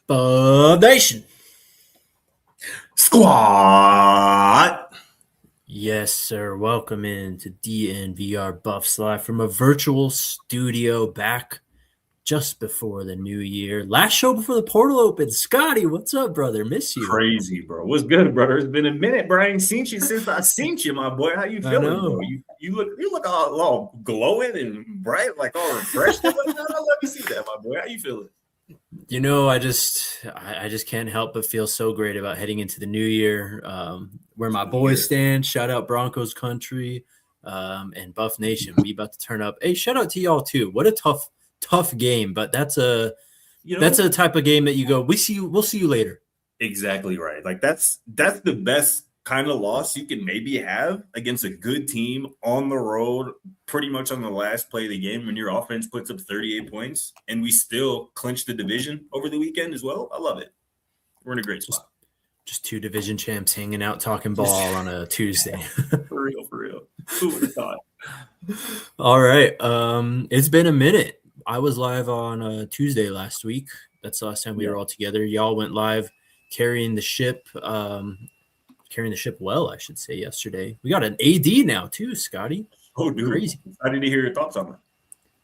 Buff Nation. Squad. Yes, sir. Welcome in to DNVR Buffs live from a virtual studio back just before the new year. Last show before the portal opened. Scotty, what's up, brother? Miss you. Crazy, bro. What's good, brother? It's been a minute, bro. I ain't seen you since I seen you, my boy. How you feeling, bro? You look all glowing and bright, like all refreshed. Let me see that, my boy. How you feeling? You know, I just can't help but feel so great about heading into the new year. Where my boys stand, shout out Broncos country, and Buff Nation. We about to turn up. Hey, shout out to y'all too. What a tough game, but that's a type of game that you go, we'll see you later. Exactly right. Like that's the best kind of loss you can maybe have against a good team on the road, pretty much on the last play of the game when your offense puts up 38 points and we still clinch the division over the weekend as well. I love it. We're in a great spot. Just two division champs hanging out talking ball on a Tuesday. For real. Who would have thought? All right. It's been a minute. I was live on Tuesday last week. That's the last time we were all together. Y'all went live carrying the ship well, I should say, yesterday. We got an AD now too, Scotty. Oh, dude. Crazy. I didn't hear your thoughts on that.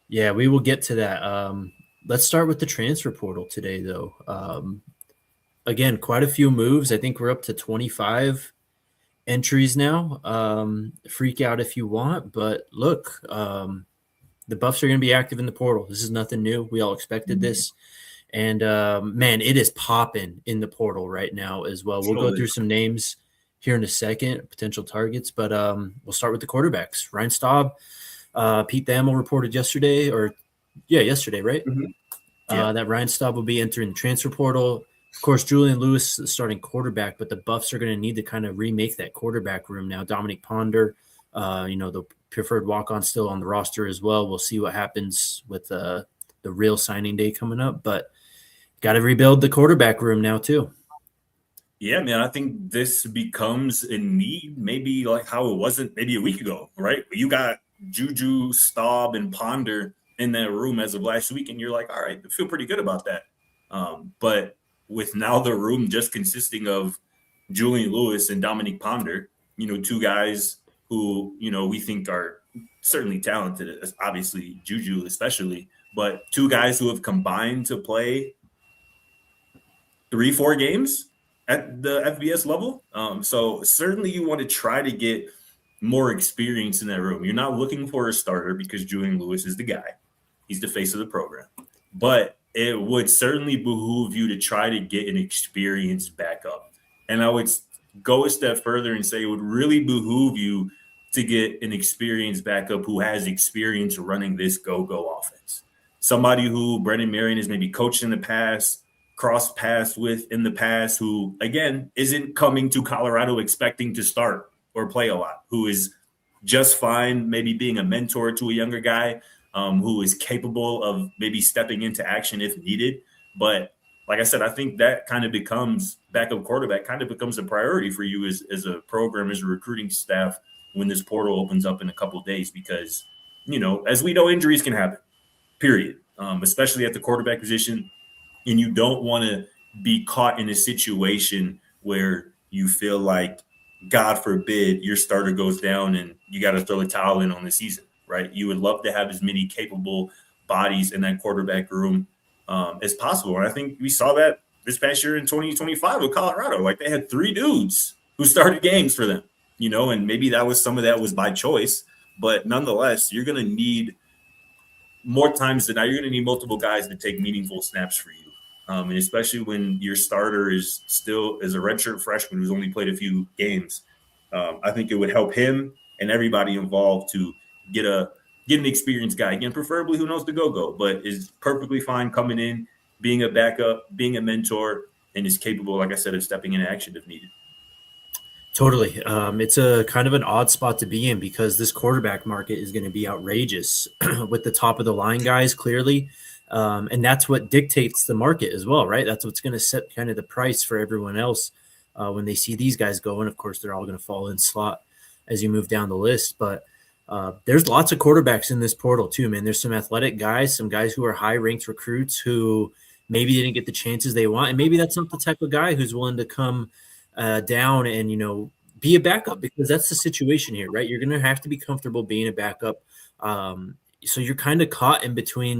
Yeah, we will get to that. Let's start with the transfer portal today, though. Again, quite a few moves. I think we're up to 25 entries now. Freak out if you want, but look, the Buffs are going to be active in the portal. This is nothing new. We all expected this. And, man, it is popping in the portal right now as well. We'll go through some names here in a second, potential targets, but we'll start with the quarterbacks. Ryan Staub, Pete Thamel reported yesterday, right? Mm-hmm. Yeah. That Ryan Staub will be entering the transfer portal. Of course, Julian Lewis is starting quarterback, but the Buffs are going to need to kind of remake that quarterback room now. Dominic Ponder, the preferred walk-on still on the roster as well. We'll see what happens with the real signing day coming up, but got to rebuild the quarterback room now too. Yeah, man, I think this becomes a need, maybe like how it wasn't maybe a week ago, right? You got Juju, Staub, and Ponder in that room as of last week, and you're like, all right, I feel pretty good about that. But with now the room just consisting of Julian Lewis and Dominic Ponder, two guys who, we think are certainly talented, obviously Juju especially, but two guys who have combined to play 3-4 games at the FBS level. So certainly you want to try to get more experience in that room. You're not looking for a starter because Julian Lewis is the guy. He's the face of the program. But it would certainly behoove you to try to get an experienced backup. And I would go a step further and say it would really behoove you to get an experienced backup who has experience running this go-go offense. Somebody who Brennan Marion has maybe coached in the past, cross paths with in the past, who, again, isn't coming to Colorado expecting to start or play a lot, who is just fine maybe being a mentor to a younger guy, who is capable of maybe stepping into action if needed. But like I said, I think that kind of becomes backup quarterback kind of becomes a priority for you as a program, as a recruiting staff when this portal opens up in a couple of days, because, as we know, injuries can happen, period, especially at the quarterback position. And you don't want to be caught in a situation where you feel like, God forbid, your starter goes down and you got to throw a towel in on the season, right? You would love to have as many capable bodies in that quarterback room as possible. And I think we saw that this past year in 2025 with Colorado. Like, they had 3 dudes who started games for them, and maybe some of that was by choice. But nonetheless, you're going to need more times than not, you're going to need multiple guys to take meaningful snaps for you. And especially when your starter is still as a redshirt freshman who's only played a few games, I think it would help him and everybody involved to get an experienced guy, again, preferably who knows the go-go, but is perfectly fine coming in, being a backup, being a mentor, and is capable, like I said, of stepping into action if needed. Totally. It's a kind of an odd spot to be in because this quarterback market is going to be outrageous with the top of the line guys, clearly. And that's what dictates the market as well, right? That's what's going to set kind of the price for everyone else when they see these guys go. And of course, they're all going to fall in slot as you move down the list. But there's lots of quarterbacks in this portal too, man. There's some athletic guys, some guys who are high-ranked recruits who maybe they didn't get the chances they want, and maybe that's not the type of guy who's willing to come down and be a backup, because that's the situation here, right? You're going to have to be comfortable being a backup. So you're kind of caught in between,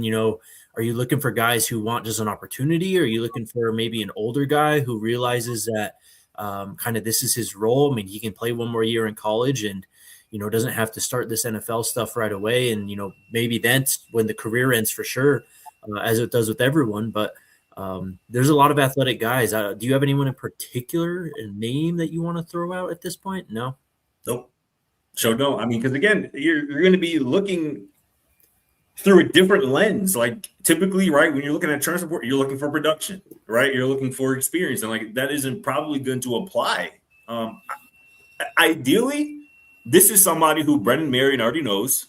are you looking for guys who want just an opportunity? Or are you looking for maybe an older guy who realizes that kind of this is his role? I mean, he can play one more year in college and, doesn't have to start this NFL stuff right away. And, maybe that's when the career ends for sure, as it does with everyone. But there's a lot of athletic guys. Do you have anyone in particular, a name that you want to throw out at this point? No? Nope. So no, I mean, because again, you're going to be looking through a different lens. Like typically, right, when you're looking at transfer report, you're looking for production, right? You're looking for experience, and like that isn't probably going to apply. Ideally, this is somebody who Brennan Marion already knows,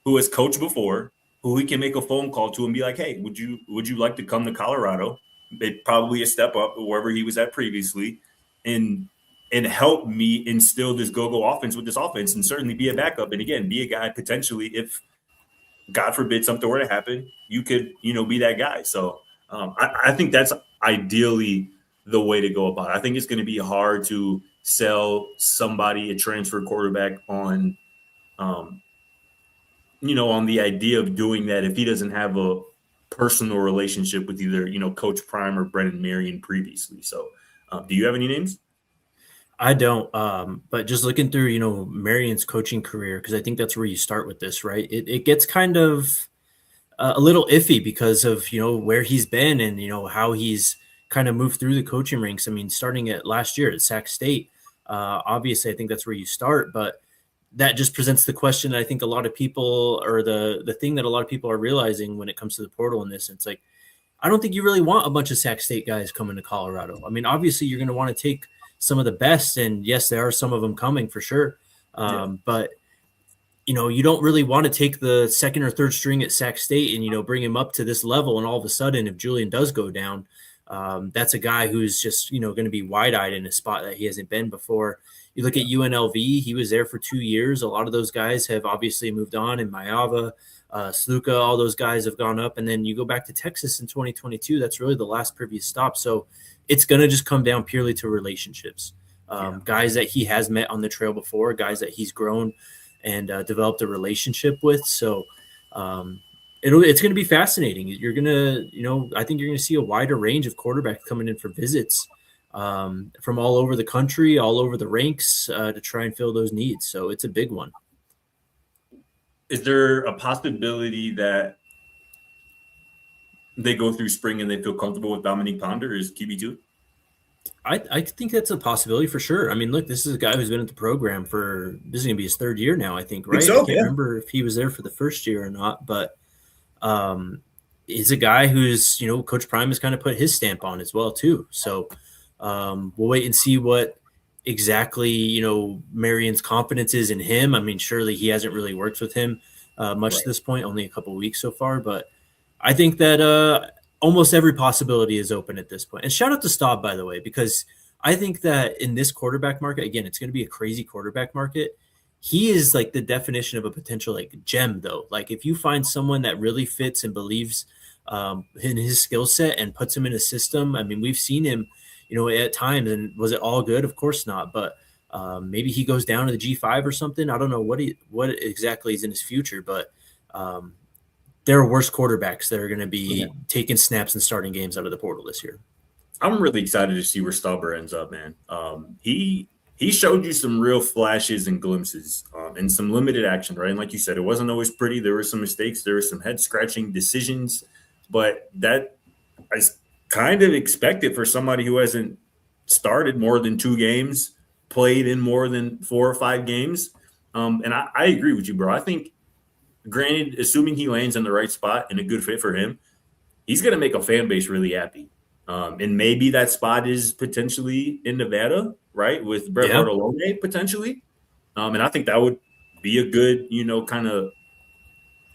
who has coached before, who he can make a phone call to and be like, "Hey, would you like to come to Colorado? It probably a step up wherever he was at previously, and help me instill this go-go offense with this offense, and certainly be a backup, and again, be a guy potentially if." God forbid something were to happen, you could, be that guy. So I think that's ideally the way to go about it. I think it's going to be hard to sell somebody a transfer quarterback on, on the idea of doing that if he doesn't have a personal relationship with either, Coach Prime or Brennan Marion previously. So do you have any names? I don't, but just looking through, Marion's coaching career, because I think that's where you start with this, right? It gets kind of a little iffy because of, where he's been and, how he's kind of moved through the coaching ranks. I mean, starting at last year at Sac State, obviously I think that's where you start, but that just presents the question that I think a lot of people, or the thing that a lot of people are realizing when it comes to the portal in this. It's like, I don't think you really want a bunch of Sac State guys coming to Colorado. I mean, obviously you're going to want to take some of the best, and yes, there are some of them coming for sure. But you don't really want to take the second or third string at Sac State and bring him up to this level, and all of a sudden, if Julian does go down, that's a guy who's just going to be wide-eyed in a spot that he hasn't been before. You look at UNLV; he was there for 2 years. A lot of those guys have obviously moved on, and Maeva, Sluka, all those guys have gone up. And then you go back to Texas in 2022. That's really the last previous stop. So it's going to just come down purely to relationships. Guys that he has met on the trail before, guys that he's grown and developed a relationship with. So it's going to be fascinating. You're going to, I think you're going to see a wider range of quarterbacks coming in for visits from all over the country, all over the ranks to try and fill those needs. So it's a big one. Is there a possibility that they go through spring and they feel comfortable with Dominique Ponder as QB2? I think that's a possibility for sure. I mean, look, this is a guy who's been at the program for – this is going to be his third year now, I think, right? I can't remember if he was there for the first year or not, but he's a guy who's, Coach Prime has kind of put his stamp on as well too. So we'll wait and see what exactly, Marion's confidence is in him. I mean, surely he hasn't really worked with him much at this point, only a couple of weeks so far, but I think that almost every possibility is open at this point. And shout out to Staub, by the way, because I think that in this quarterback market, again, it's going to be a crazy quarterback market. He is like the definition of a potential gem, though. Like if you find someone that really fits and believes in his skill set and puts him in a system. I mean, we've seen him, at times, and was it all good? Of course not. But maybe he goes down to the G5 or something. I don't know what exactly is in his future, but there are worse quarterbacks that are going to be taking snaps and starting games out of the portal this year. I'm really excited to see where Stauber ends up, man. He showed you some real flashes and glimpses and some limited action, right? And like you said, it wasn't always pretty. There were some mistakes. There were some head-scratching decisions. But that I kind of expected for somebody who hasn't started more than 2 games, played in more than 4 or 5 games. And I agree with you, bro. I think, granted, assuming he lands in the right spot and a good fit for him, he's going to make a fan base really happy. And maybe that spot is potentially in Nevada, right, with Brett Bartolome potentially. And I think that would be a good, kind of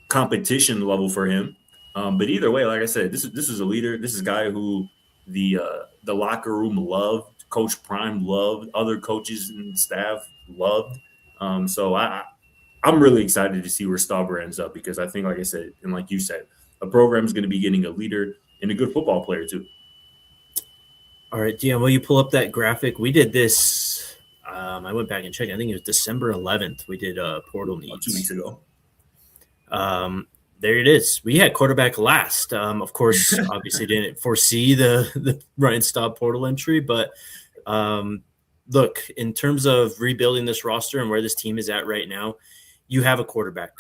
competition level for him. But either way, like I said, this is a leader. This is a guy who the locker room loved, Coach Prime loved, other coaches and staff loved. So I'm really excited to see where Stauber ends up because I think, like I said, and like you said, a program is going to be getting a leader and a good football player too. All right, Dion, will you pull up that graphic? We did this. I went back and checked. I think it was December 11th. We did portal needs 2 weeks ago. There it is. We had quarterback last. Of course, obviously didn't foresee the Ryan Staub portal entry, but look, in terms of rebuilding this roster and where this team is at right now, you have a quarterback,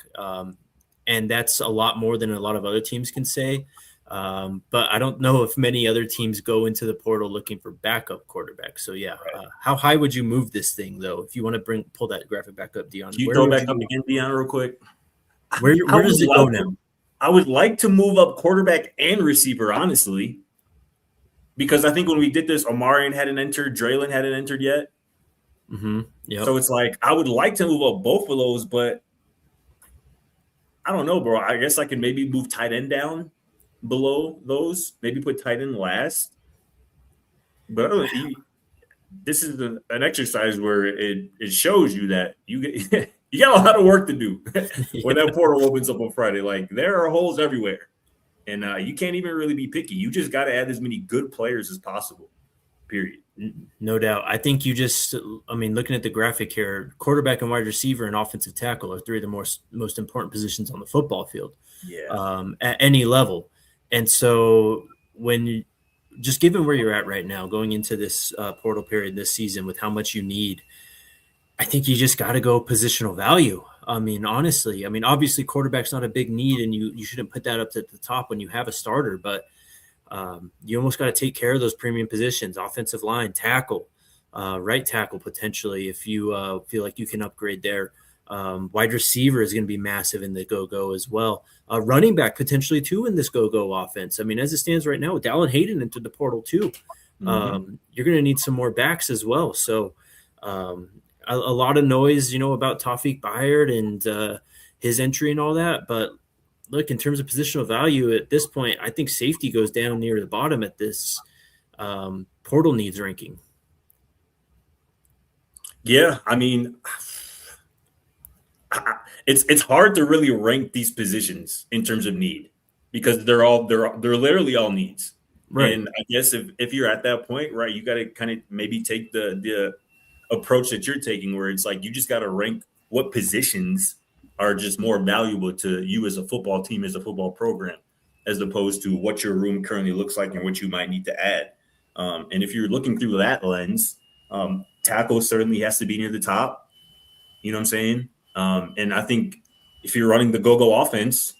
and that's a lot more than a lot of other teams can say. But I don't know if many other teams go into the portal looking for backup quarterbacks. So yeah, Right. how high would you move this thing though? If you want to pull that graphic back up, Dion. Can you throw back up again, Dion, real quick? Where does it go now? I would like to move up quarterback and receiver, honestly, because I think when we did this, Omarion hadn't entered, Draylon hadn't entered yet. Mm-hmm. Yep. So it's like I would like to move up both of those, but I don't know, bro. I guess I can maybe move tight end down below those, maybe put tight end last. But this is an exercise where it shows you that you get you got a lot of work to do when that portal opens up on Friday. Like there are holes everywhere, and you can't even really be picky. You just got to add as many good players as possible. Period. No doubt. I think looking at the graphic here, quarterback and wide receiver and offensive tackle are three of the most important positions on the football field. Yeah. At any level. And so just given where you're at right now, going into this portal period this season with how much you need, I think you just got to go positional value. Honestly, obviously quarterback's not a big need and you shouldn't put that up to the top when you have a starter, but you almost got to take care of those premium positions, offensive line, tackle, right tackle, potentially, if you feel like you can upgrade there. Wide receiver is going to be massive in the go-go as well. Running back potentially too in this go-go offense. As it stands right now, with Dallin Hayden into the portal too, you're going to need some more backs as well. So a lot of noise, about Tawfiq Bayard and his entry and all that. But look, in terms of positional value at this point, I think safety goes down near the bottom at this portal needs ranking. Yeah, it's hard to really rank these positions in terms of need because they're literally all needs. Right. And I guess if you're at that point, right, you got to kind of maybe take the approach that you're taking where it's like you just got to rank what positions are just more valuable to you as a football team, as a football program, as opposed to what your room currently looks like and what you might need to add. And if you're looking through that lens, tackle certainly has to be near the top. You know what I'm saying? And I think if you're running the go-go offense,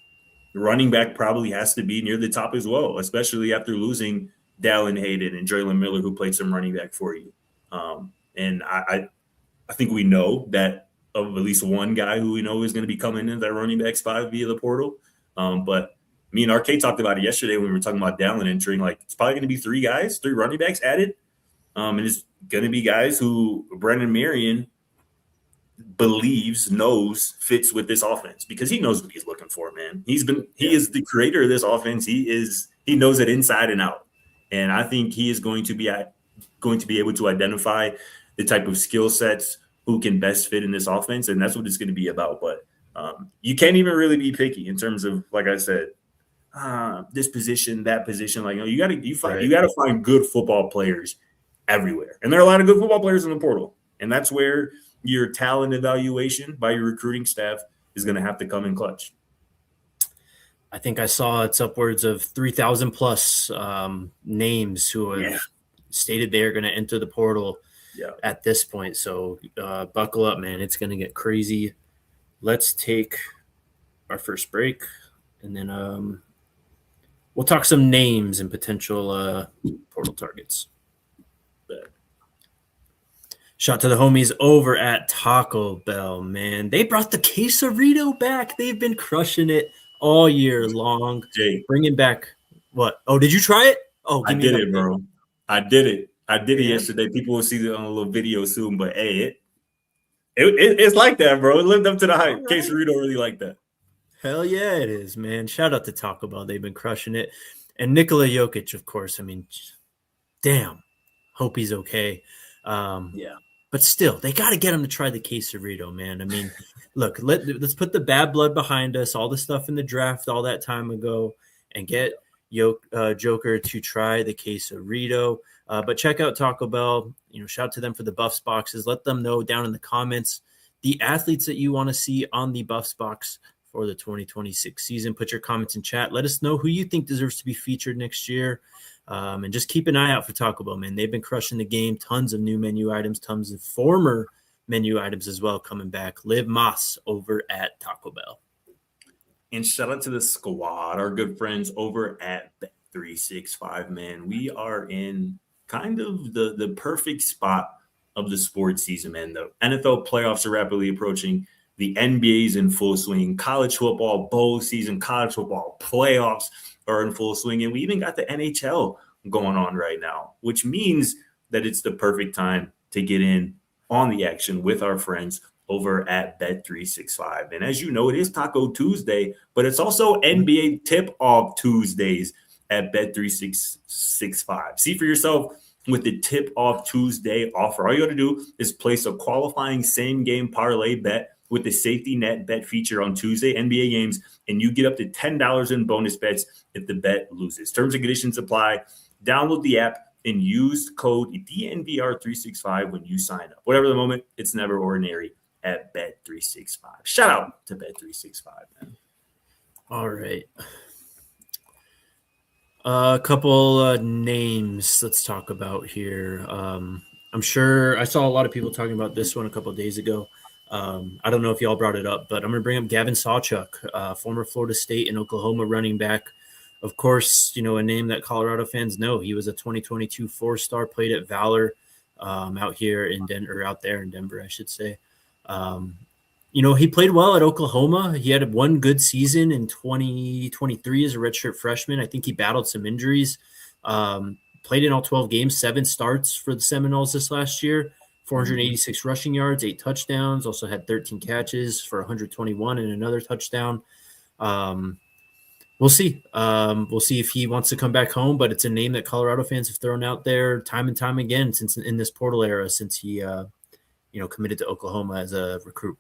the running back probably has to be near the top as well, especially after losing Dallin Hayden and Draylon Miller, who played some running back for you. And I think we know that of at least one guy who we know is going to be coming in that running back spot via the portal. But me and RK talked about it yesterday when we were talking about Dallin entering. Like, it's probably going to be three running backs added. And it's going to be guys who Brennan Marion knows fits with this offense because he knows what he's looking for, man. He is the creator of this offense. He knows it inside and out. And I think he is going to be able to identify the type of skill sets who can best fit in this offense. And that's what it's going to be about. But you can't even really be picky in terms of, like I said, this position, that position. Like, you got to find good football players everywhere. And there are a lot of good football players in the portal. And that's where your talent evaluation by your recruiting staff is going to have to come in clutch. I think I saw it's upwards of 3,000 plus names who have stated they are going to enter the portal at this point. So buckle up, man. It's going to get crazy. Let's take our first break, and then we'll talk some names and potential portal targets. Shout to the homies over at Taco Bell, man. They brought the quesarito back. They've been crushing it all year long. Jay, bringing back what? Oh, did you try it? Oh, I did it, bro. I did it yesterday. People will see it on a little video soon, but hey, it's like that, bro. It lived up to the hype. Right. Quesarito really like that. Hell yeah, it is, man. Shout out to Taco Bell. They've been crushing it. And Nikola Jokic, of course. Damn. Hope he's okay. But still, they got to get him to try the quesarito, man. Look, let's put the bad blood behind us, all the stuff in the draft all that time ago, and get Joker to try the quesarito. But check out Taco Bell. Shout to them for the Buffs boxes. Let them know down in the comments the athletes that you want to see on the Buffs box for the 2026 season. Put your comments in chat. Let us know who you think deserves to be featured next year. And just keep an eye out for Taco Bell, man. They've been crushing the game. Tons of new menu items, tons of former menu items as well coming back. Liv Moss over at Taco Bell. And shout out to the squad, our good friends over at Bet365, man. We are in kind of the perfect spot of the sports season, man. The NFL playoffs are rapidly approaching. The NBA is in full swing. College football bowl season, college football playoffs are in full swing. And we even got the NHL going on right now, which means that it's the perfect time to get in on the action with our friends over at Bet365. And as you know, it is Taco Tuesday, but it's also NBA Tip-Off Tuesdays at Bet365. See for yourself with the Tip-Off Tuesday offer. All you got to do is place a qualifying same-game parlay bet with the safety net bet feature on Tuesday NBA games, and you get up to $10 in bonus bets if the bet loses. Terms and conditions apply. Download the app and use code DNVR365 when you sign up. Whatever the moment, it's never ordinary at Bet365. Shout out to Bet365, man. All right. A couple names let's talk about here. I'm sure I saw a lot of people talking about this one a couple of days ago. I don't know if y'all brought it up, but I'm going to bring up Gavin Sawchuk, former Florida State and Oklahoma running back. Of course, a name that Colorado fans know. He was a 2022 four-star, played at Valor out here in Denver, out there in Denver, I should say. He played well at Oklahoma. He had one good season in 2023 as a redshirt freshman. I think he battled some injuries. Played in all 12 games, 7 starts for the Seminoles this last year, 486 rushing yards, 8 touchdowns, also had 13 catches for 121 and another touchdown. We'll see. We'll see if he wants to come back home, but it's a name that Colorado fans have thrown out there time and time again since in this portal era, since he committed to Oklahoma as a recruit.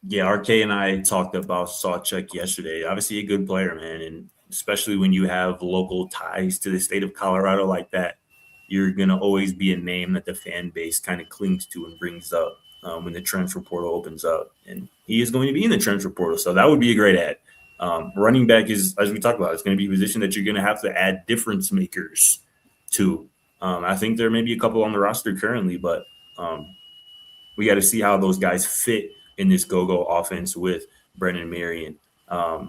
Yeah, RK and I talked about Sawchuk yesterday. Obviously a good player, man, and especially when you have local ties to the state of Colorado like that, you're going to always be a name that the fan base kind of clings to and brings up when the transfer portal opens up. And he is going to be in the transfer portal, so that would be a great add. Running back is, as we talked about, it's going to be a position that you're going to have to add difference makers to. I think there may be a couple on the roster currently, but we got to see how those guys fit in this go-go offense with Brennan Marion. How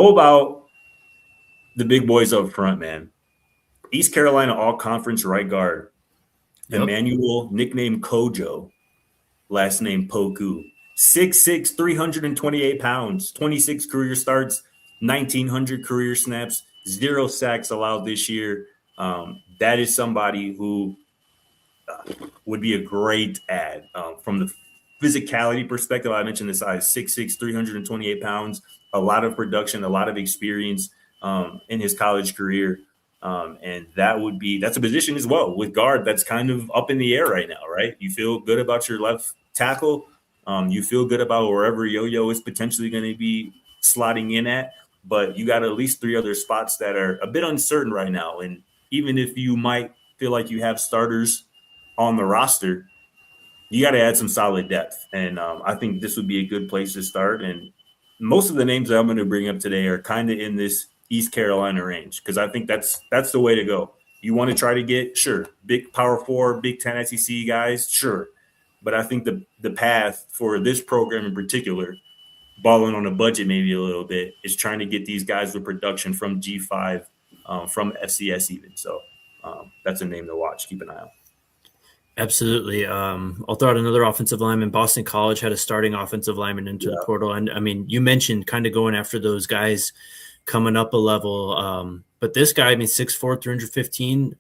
about the big boys up front, man? East Carolina all-conference right guard, Emmanuel, nicknamed Kojo, last name Poku. 6'6", 328 pounds, 26 career starts, 1,900 career snaps, 0 sacks allowed this year. That is somebody who would be a great add from the physicality perspective. I mentioned the size, 6'6", 328 pounds, a lot of production, a lot of experience in his college career. And that's a position as well with guard that's kind of up in the air right now, right? You feel good about your left tackle. You feel good about wherever Yo-Yo is potentially going to be slotting in at, but you got at least 3 other spots that are a bit uncertain right now. And even if you might feel like you have starters on the roster, you got to add some solid depth. And I think this would be a good place to start. And most of the names that I'm going to bring up today are kind of in this East Carolina range, because I think that's the way to go. You want to try to get, sure, big Power 4, Big 10 SEC guys, sure. But I think the path for this program in particular, balling on a budget maybe a little bit, is trying to get these guys with production from G5, from FCS even. So that's a name to watch. Keep an eye out. Absolutely. I'll throw out another offensive lineman. Boston College had a starting offensive lineman into the portal. And, I mean, you mentioned kind of going after those guys coming up a level. But this guy, 6'4", 315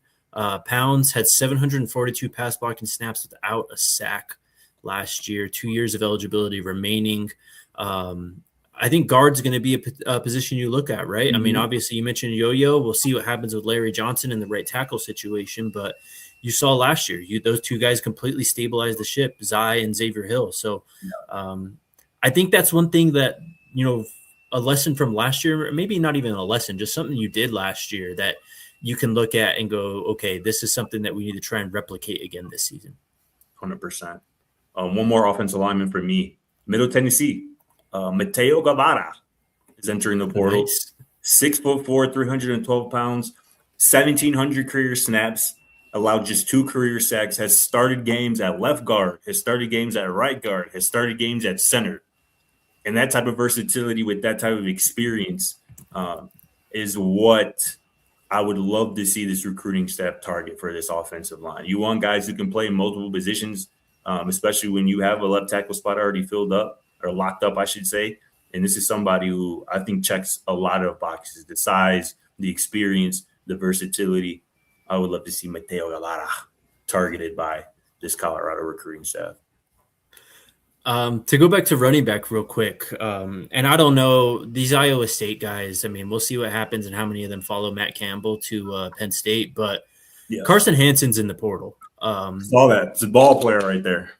pounds, had 742 pass blocking snaps without a sack last year, 2 years of eligibility remaining. I think guard's going to be a position you look at, right? Mm-hmm. I mean, obviously you mentioned Yo-Yo. We'll see what happens with Larry Johnson in the right tackle situation, but you saw last year, those 2 guys completely stabilized the ship, Zai and Xavier Hill. So I think that's one thing that, a lesson from last year, maybe not even a lesson, just something you did last year that you can look at and go, okay, this is something that we need to try and replicate again this season? 100%. One more offensive lineman for me, Middle Tennessee. Mateo Guevara is entering the portal. Nice. 6'4", 312 pounds, 1,700 career snaps, allowed just 2 career sacks, has started games at left guard, has started games at right guard, has started games at center. And that type of versatility with that type of experience is what I would love to see this recruiting staff target for this offensive line. You want guys who can play in multiple positions, especially when you have a left tackle spot already filled up or locked up, I should say. And this is somebody who I think checks a lot of boxes: the size, the experience, the versatility. I would love to see Mateo Guevara targeted by this Colorado recruiting staff. To go back to running back real quick, and I don't know these Iowa State guys. I mean, we'll see what happens and how many of them follow Matt Campbell to Penn State. But yeah. Carson Hansen's in the portal. Saw that. It's a ball player right there.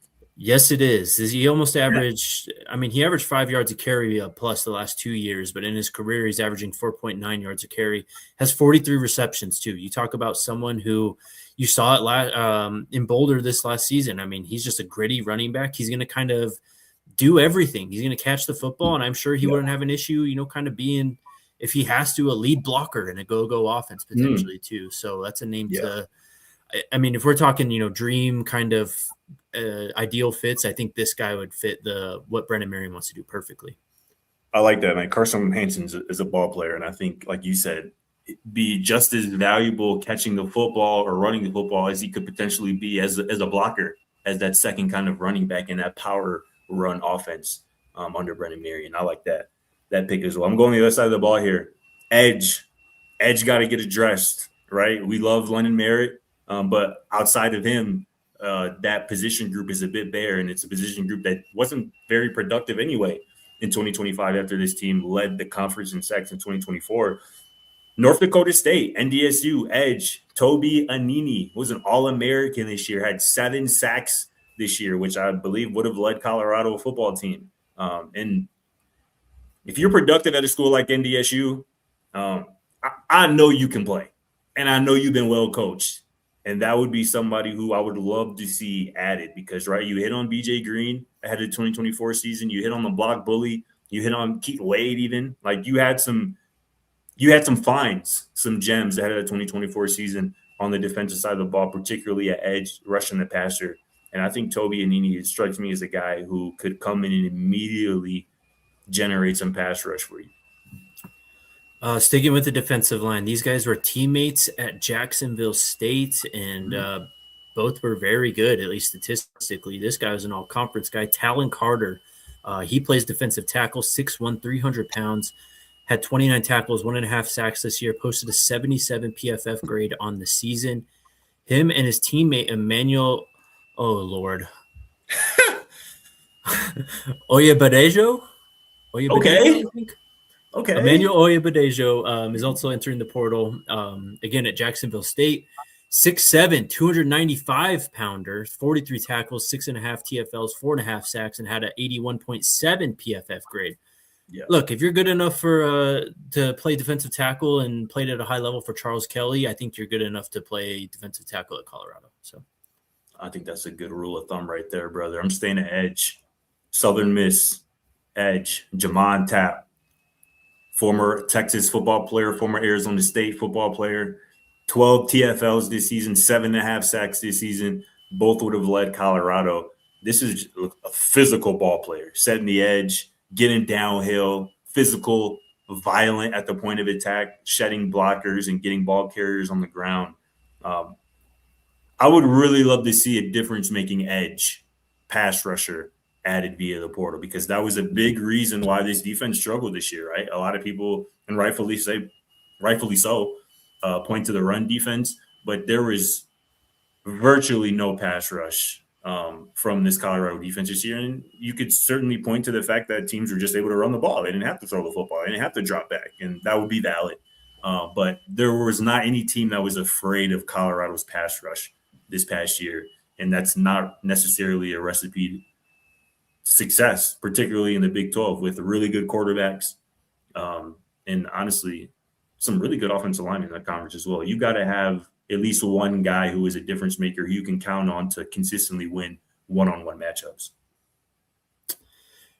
Yes, it is. He almost averaged – I mean, he averaged 5 yards a carry plus the last 2 years, but in his career he's averaging 4.9 yards a carry, has 43 receptions too. You talk about someone who you saw it in Boulder this last season. I mean, he's just a gritty running back. He's going to kind of do everything. He's going to catch the football, and I'm sure he wouldn't have an issue, kind of being, if he has to, a lead blocker in a go-go offense potentially too. So that's a name to – I mean, if we're talking, dream kind of – ideal fits, I think this guy would fit what Brennan Marion wants to do perfectly. I like that, man. Carson Hansen is a ball player, and I think, like you said, be just as valuable catching the football or running the football as he could potentially be as a blocker, as that second kind of running back in that power run offense under Brennan Marion. I like that pick as well. I'm going the other side of the ball here. Edge got to get addressed, right? We love Lennon Merritt, but outside of him, that position group is a bit bare, and it's a position group that wasn't very productive anyway in 2025 after this team led the conference in sacks in 2024. North Dakota State, NDSU, edge, Toby Anini was an All-American this year, had 7 sacks this year, which I believe would have led Colorado football team. And if you're productive at a school like NDSU, I know you can play, and I know you've been well coached. And that would be somebody who I would love to see added because, right, you hit on BJ Green ahead of the 2024 season. You hit on the block bully. You hit on Keith Wade even. Like, you had some finds, some gems ahead of the 2024 season on the defensive side of the ball, particularly at edge, rushing the passer. And I think Toby Anini strikes me as a guy who could come in and immediately generate some pass rush for you. Sticking with the defensive line, these guys were teammates at Jacksonville State, and both were very good, at least statistically. This guy was an all-conference guy. Talon Carter, he plays defensive tackle, 6'1", 300 pounds, had 29 tackles, 1.5 sacks this year, posted a 77 PFF grade on the season. Him and his teammate, Emmanuel, oh, Lord. Oyebadejo? Okay. I think. Okay. Emmanuel Oyebadejo is also entering the portal, again at Jacksonville State. 6'7", 295-pounder, 43 tackles, 6.5 TFLs, 4.5 sacks, and had an 81.7 PFF grade. Yeah. Look, if you're good enough to play defensive tackle and played at a high level for Charles Kelly, I think you're good enough to play defensive tackle at Colorado. So, I think that's a good rule of thumb right there, brother. I'm staying at edge. Southern Miss, edge. Jamon Tapp. Former Texas football player, former Arizona State football player, 12 TFLs this season, 7.5 sacks this season. Both would have led Colorado. This is a physical ball player, setting the edge, getting downhill, physical, violent at the point of attack, shedding blockers and getting ball carriers on the ground. I would really love to see a difference-making edge pass rusher added via the portal, because that was a big reason why this defense struggled this year, right? A lot of people, and rightfully so, point to the run defense, but there was virtually no pass rush from this Colorado defense this year. And you could certainly point to the fact that teams were just able to run the ball. They didn't have to throw the football. They didn't have to drop back, and that would be valid. But there was not any team that was afraid of Colorado's pass rush this past year, and that's not necessarily a recipe success, particularly in the Big 12 with really good quarterbacks, And honestly, some really good offensive linemen in that conference as well. You got to have at least one guy who is a difference maker who you can count on to consistently win one-on-one matchups.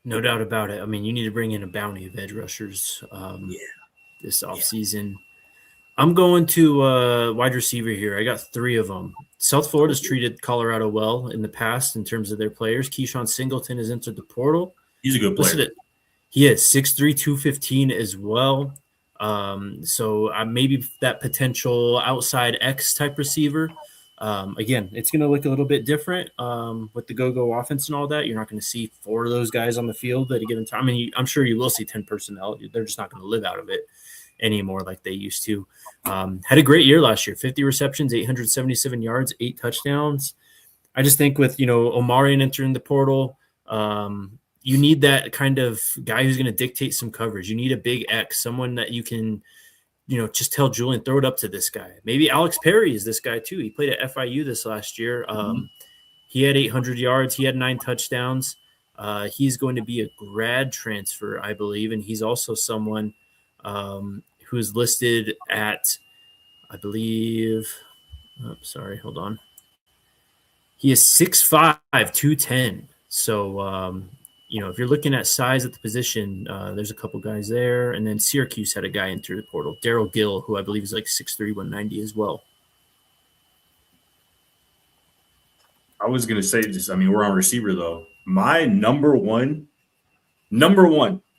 No doubt about it. I mean, you need to bring in a bounty of edge rushers this offseason. I'm going to wide receiver here. I got 3 of them. South Florida's treated Colorado well in the past in terms of their players. Keyshawn Singleton has entered the portal. He's a good player. He is 6'3", 215 as well. So maybe that potential outside X type receiver. Again, it's going to look a little bit different with the go-go offense and all that. You're not going to see 4 of those guys on the field at a given time. I mean, I'm sure you will see 10 personnel. They're just not going to live out of it anymore like they used to. Had a great year last year, 50 receptions, 877 yards, 8 touchdowns. I just think with, Omarion entering the portal, you need that kind of guy who's going to dictate some coverage. You need a big X, someone that you can, just tell Julian, throw it up to this guy. Maybe Alex Perry is this guy too. He played at FIU this last year. He had 800 yards. He had 9 touchdowns. He's going to be a grad transfer, I believe, and he's also someone who is listed at, I believe, hold on. He is 6'5", 210. So, if you're looking at size at the position, there's a couple guys there. And then Syracuse had a guy enter the portal, Daryl Gill, who I believe is like 6'3", 190 as well. I was going to say this. I mean, we're on receiver, though. My number one,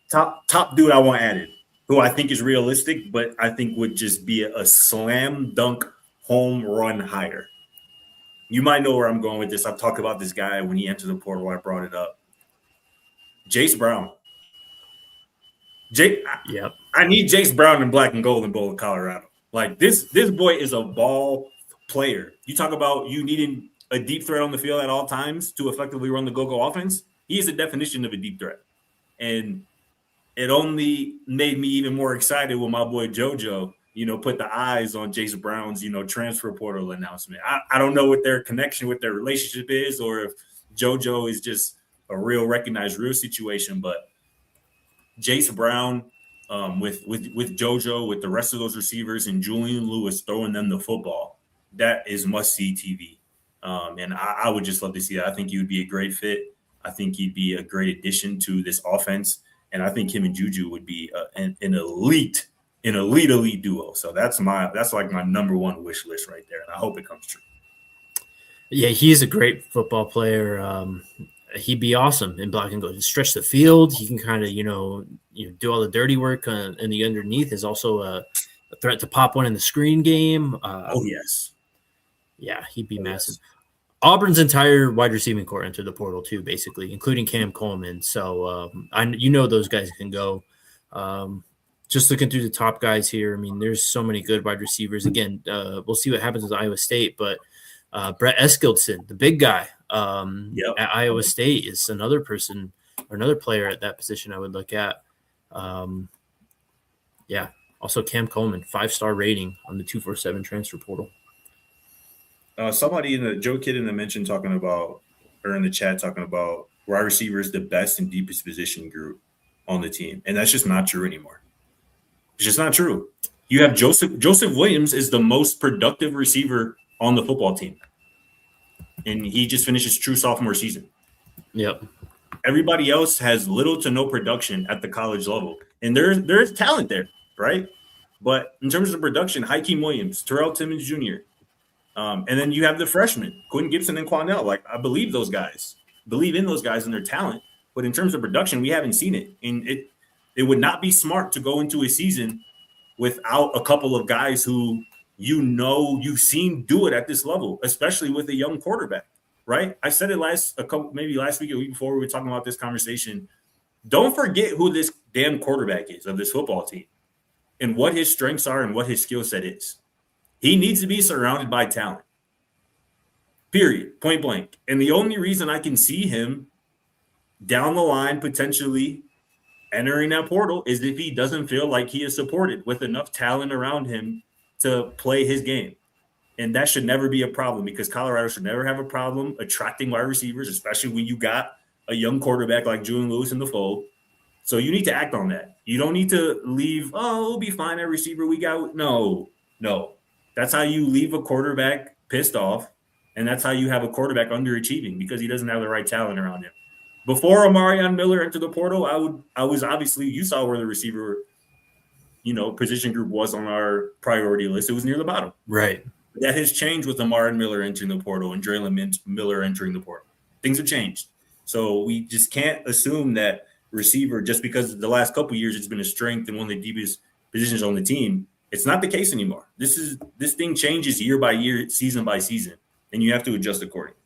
top dude I want added, who I think is realistic, but I think would just be a slam dunk home run hire. You might know where I'm going with this. I've talked about this guy when he entered the portal. I brought it up. Jace Brown. I need Jace Brown in black and gold in Boulder, Colorado. Like this boy is a ball player. You talk about you needing a deep threat on the field at all times to effectively run the go-go offense. He is the definition of a deep threat. And it only made me even more excited when my boy JoJo, put the eyes on Jace Brown's, transfer portal announcement. I don't know what their connection with their relationship is, or if JoJo is just a real recognized real situation. But Jace Brown with JoJo, with the rest of those receivers, and Julian Lewis throwing them the football, that is must-see TV. And I would just love to see that. I think he would be a great fit. I think he'd be a great addition to this offense. And I think him and Juju would be an elite duo. So that's like my number one wish list right there. And I hope it comes true. Yeah, he's a great football player. He'd be awesome in black and gold. Stretch the field. He can kind of, do all the dirty work in the underneath. Is also a threat to pop one in the screen game. Yes. Yeah, he'd be massive. Yes. Auburn's entire wide receiving core entered the portal too, basically, including Cam Coleman. So, those guys can go. Just looking through the top guys here, I mean, there's so many good wide receivers. Again, we'll see what happens with Iowa State, but Brett Eskildson, the big guy at Iowa State, is another person or another player at that position I would look at. Also Cam Coleman, 5-star rating on the 247 transfer portal. Somebody in the Joe Kid in the mention talking about, or in the chat talking about, wide receiver is the best and deepest position group on the team, and that's just not true anymore. It's just not true. You have Joseph Williams is the most productive receiver on the football team, and he just finished his true sophomore season. Yep. Everybody else has little to no production at the college level, and there's talent there, right? But in terms of production, Hakeem Williams, Terrell Timmons Jr., and then you have the freshmen, Quentin Gibson and Quanell. Like, I believe in those guys and their talent. But in terms of production, we haven't seen it. And it would not be smart to go into a season without a couple of guys who you've seen do it at this level, especially with a young quarterback, right? I said it last week or week before we were talking about this conversation. Don't forget who this damn quarterback is of this football team and what his strengths are and what his skill set is. He needs to be surrounded by talent, period, point blank. And the only reason I can see him down the line potentially entering that portal is if he doesn't feel like he is supported with enough talent around him to play his game. And that should never be a problem, because Colorado should never have a problem attracting wide receivers, especially when you got a young quarterback like Julian Lewis in the fold. So you need to act on that. You don't need to leave, we'll be fine at receiver. We got no. That's how you leave a quarterback pissed off, and that's how you have a quarterback underachieving because he doesn't have the right talent around him. Before Marion Miller entered the portal, I was obviously, you saw where the receiver, position group was on our priority list. It was near the bottom. Right. That has changed with Marion Miller entering the portal and Draylon Miller entering the portal. Things have changed. So we just can't assume that receiver, just because the last couple of years it's been a strength and one of the deepest positions on the team. It's not the case anymore. This thing changes year by year, season by season, and you have to adjust accordingly.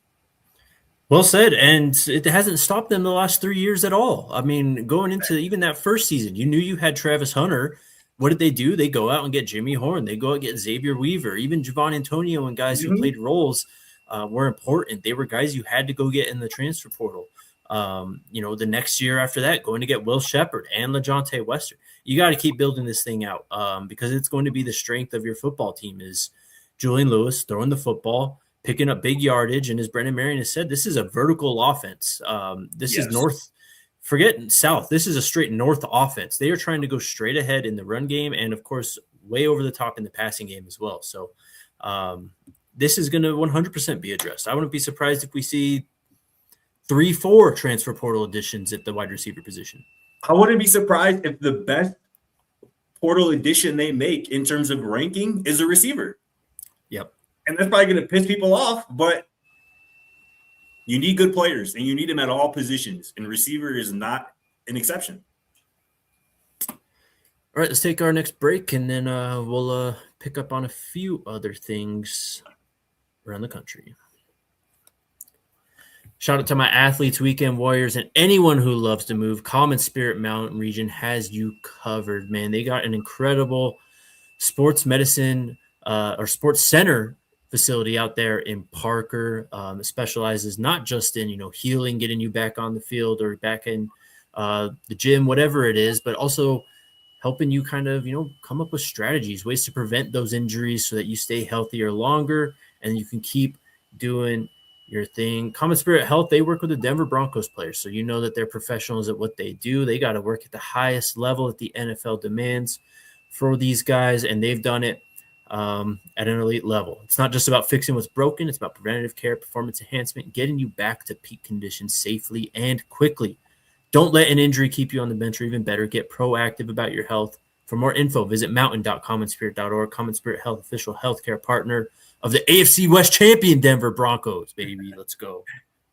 Well said, and it hasn't stopped them the last 3 years at all. I mean, going into even that first season, you knew you had Travis Hunter. What did they do? They go out and get Jimmy Horn. They go out and get Xavier Weaver. Even Javon Antonio and guys who played roles were important. They were guys you had to go get in the transfer portal. The next year after that, going to get Will Shepherd and LaJohntay Wester. You got to keep building this thing out because it's going to be the strength of your football team is Julian Lewis throwing the football, picking up big yardage. And as Brennan Marion has said, this is a vertical offense. This is north. Forget south. This is a straight north offense. They are trying to go straight ahead in the run game and, of course, way over the top in the passing game as well. So this is going to 100% be addressed. I wouldn't be surprised if we see 3-4 transfer portal additions at the wide receiver position. I wouldn't be surprised if the best portal addition they make in terms of ranking is a receiver. Yep. And that's probably going to piss people off, but you need good players, and you need them at all positions, and receiver is not an exception. All right, let's take our next break, and then we'll pick up on a few other things around the country. Shout out to my athletes, weekend warriors, and anyone who loves to move. Common Spirit Mountain Region has you covered, man. They got an incredible sports medicine or sports center facility out there in Parker. It specializes not just in, healing, getting you back on the field or back in the gym, whatever it is, but also helping you kind of, come up with strategies, ways to prevent those injuries so that you stay healthier longer and you can keep doing your thing. Common Spirit Health, they work with the Denver Broncos players. So that they're professionals at what they do. They got to work at the highest level that the NFL demands for these guys, and they've done it at an elite level. It's not just about fixing what's broken. It's about preventative care, performance enhancement, getting you back to peak conditions safely and quickly. Don't let an injury keep you on the bench, or even better, get proactive about your health. For more info, visit mountain.commonspirit.org. Common Spirit Health, official healthcare partner of the AFC West champion Denver Broncos, baby. Let's go.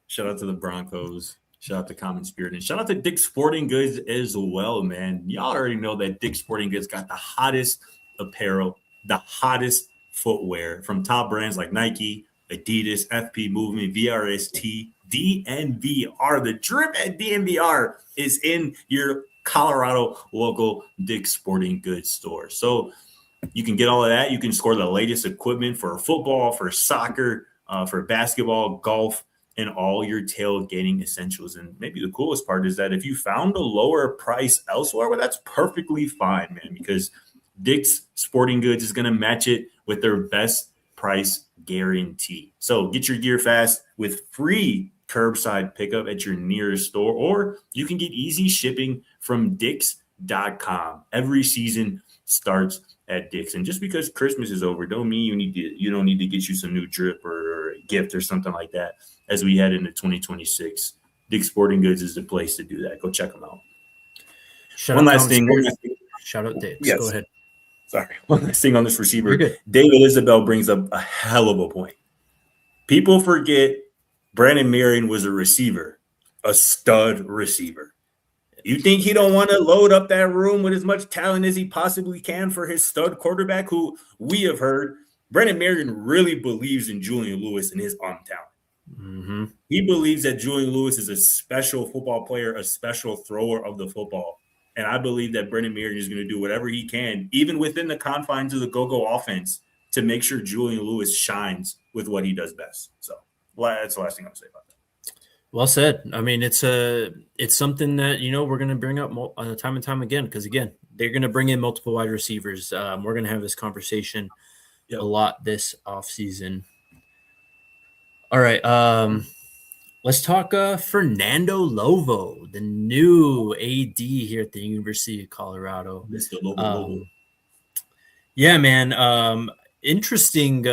Shout out to the Broncos. Shout out to Common Spirit. And shout out to Dick's Sporting Goods as well, man. Y'all already know that Dick's Sporting Goods got the hottest apparel, the hottest footwear from top brands like Nike, Adidas, FP Movement, VRST, DNVR. The drip at DNVR is in your Colorado local Dick's Sporting Goods store. So you can get all of that. You can score the latest equipment for football, for soccer, for basketball, golf, and all your tailgating essentials. And maybe the coolest part is that if you found a lower price elsewhere, well, that's perfectly fine, man, because Dick's Sporting Goods is going to match it with their best price guarantee. So get your gear fast with free curbside pickup at your nearest store, or you can get easy shipping from Dicks.com. Every season starts at Dick's. And just because Christmas is over, don't mean you don't need to get you some new drip or a gift or something like that as we head into 2026. Dick's Sporting Goods is the place to do that. Go check them out. One last thing. Shout out Dick's. Yes. Go ahead. Sorry. One last thing on this receiver. You're good. David Isabel brings up a hell of a point. People forget Brennan Marion was a receiver, a stud receiver. You think he don't want to load up that room with as much talent as he possibly can for his stud quarterback, who we have heard Brennan Marion really believes in Julian Lewis and his arm talent. Mm-hmm. He believes that Julian Lewis is a special football player, a special thrower of the football. And I believe that Brennan Marion is going to do whatever he can, even within the confines of the go-go offense, to make sure Julian Lewis shines with what he does best. So that's the last thing I'll say about that. Well said. I mean, it's something that, we're going to bring up time and time again, because, again, they're going to bring in multiple wide receivers. We're going to have this conversation a lot this offseason. All right. Let's talk Fernando Lovo, the new AD here at the University of Colorado. Mr. Lovo. Yeah, man. Interesting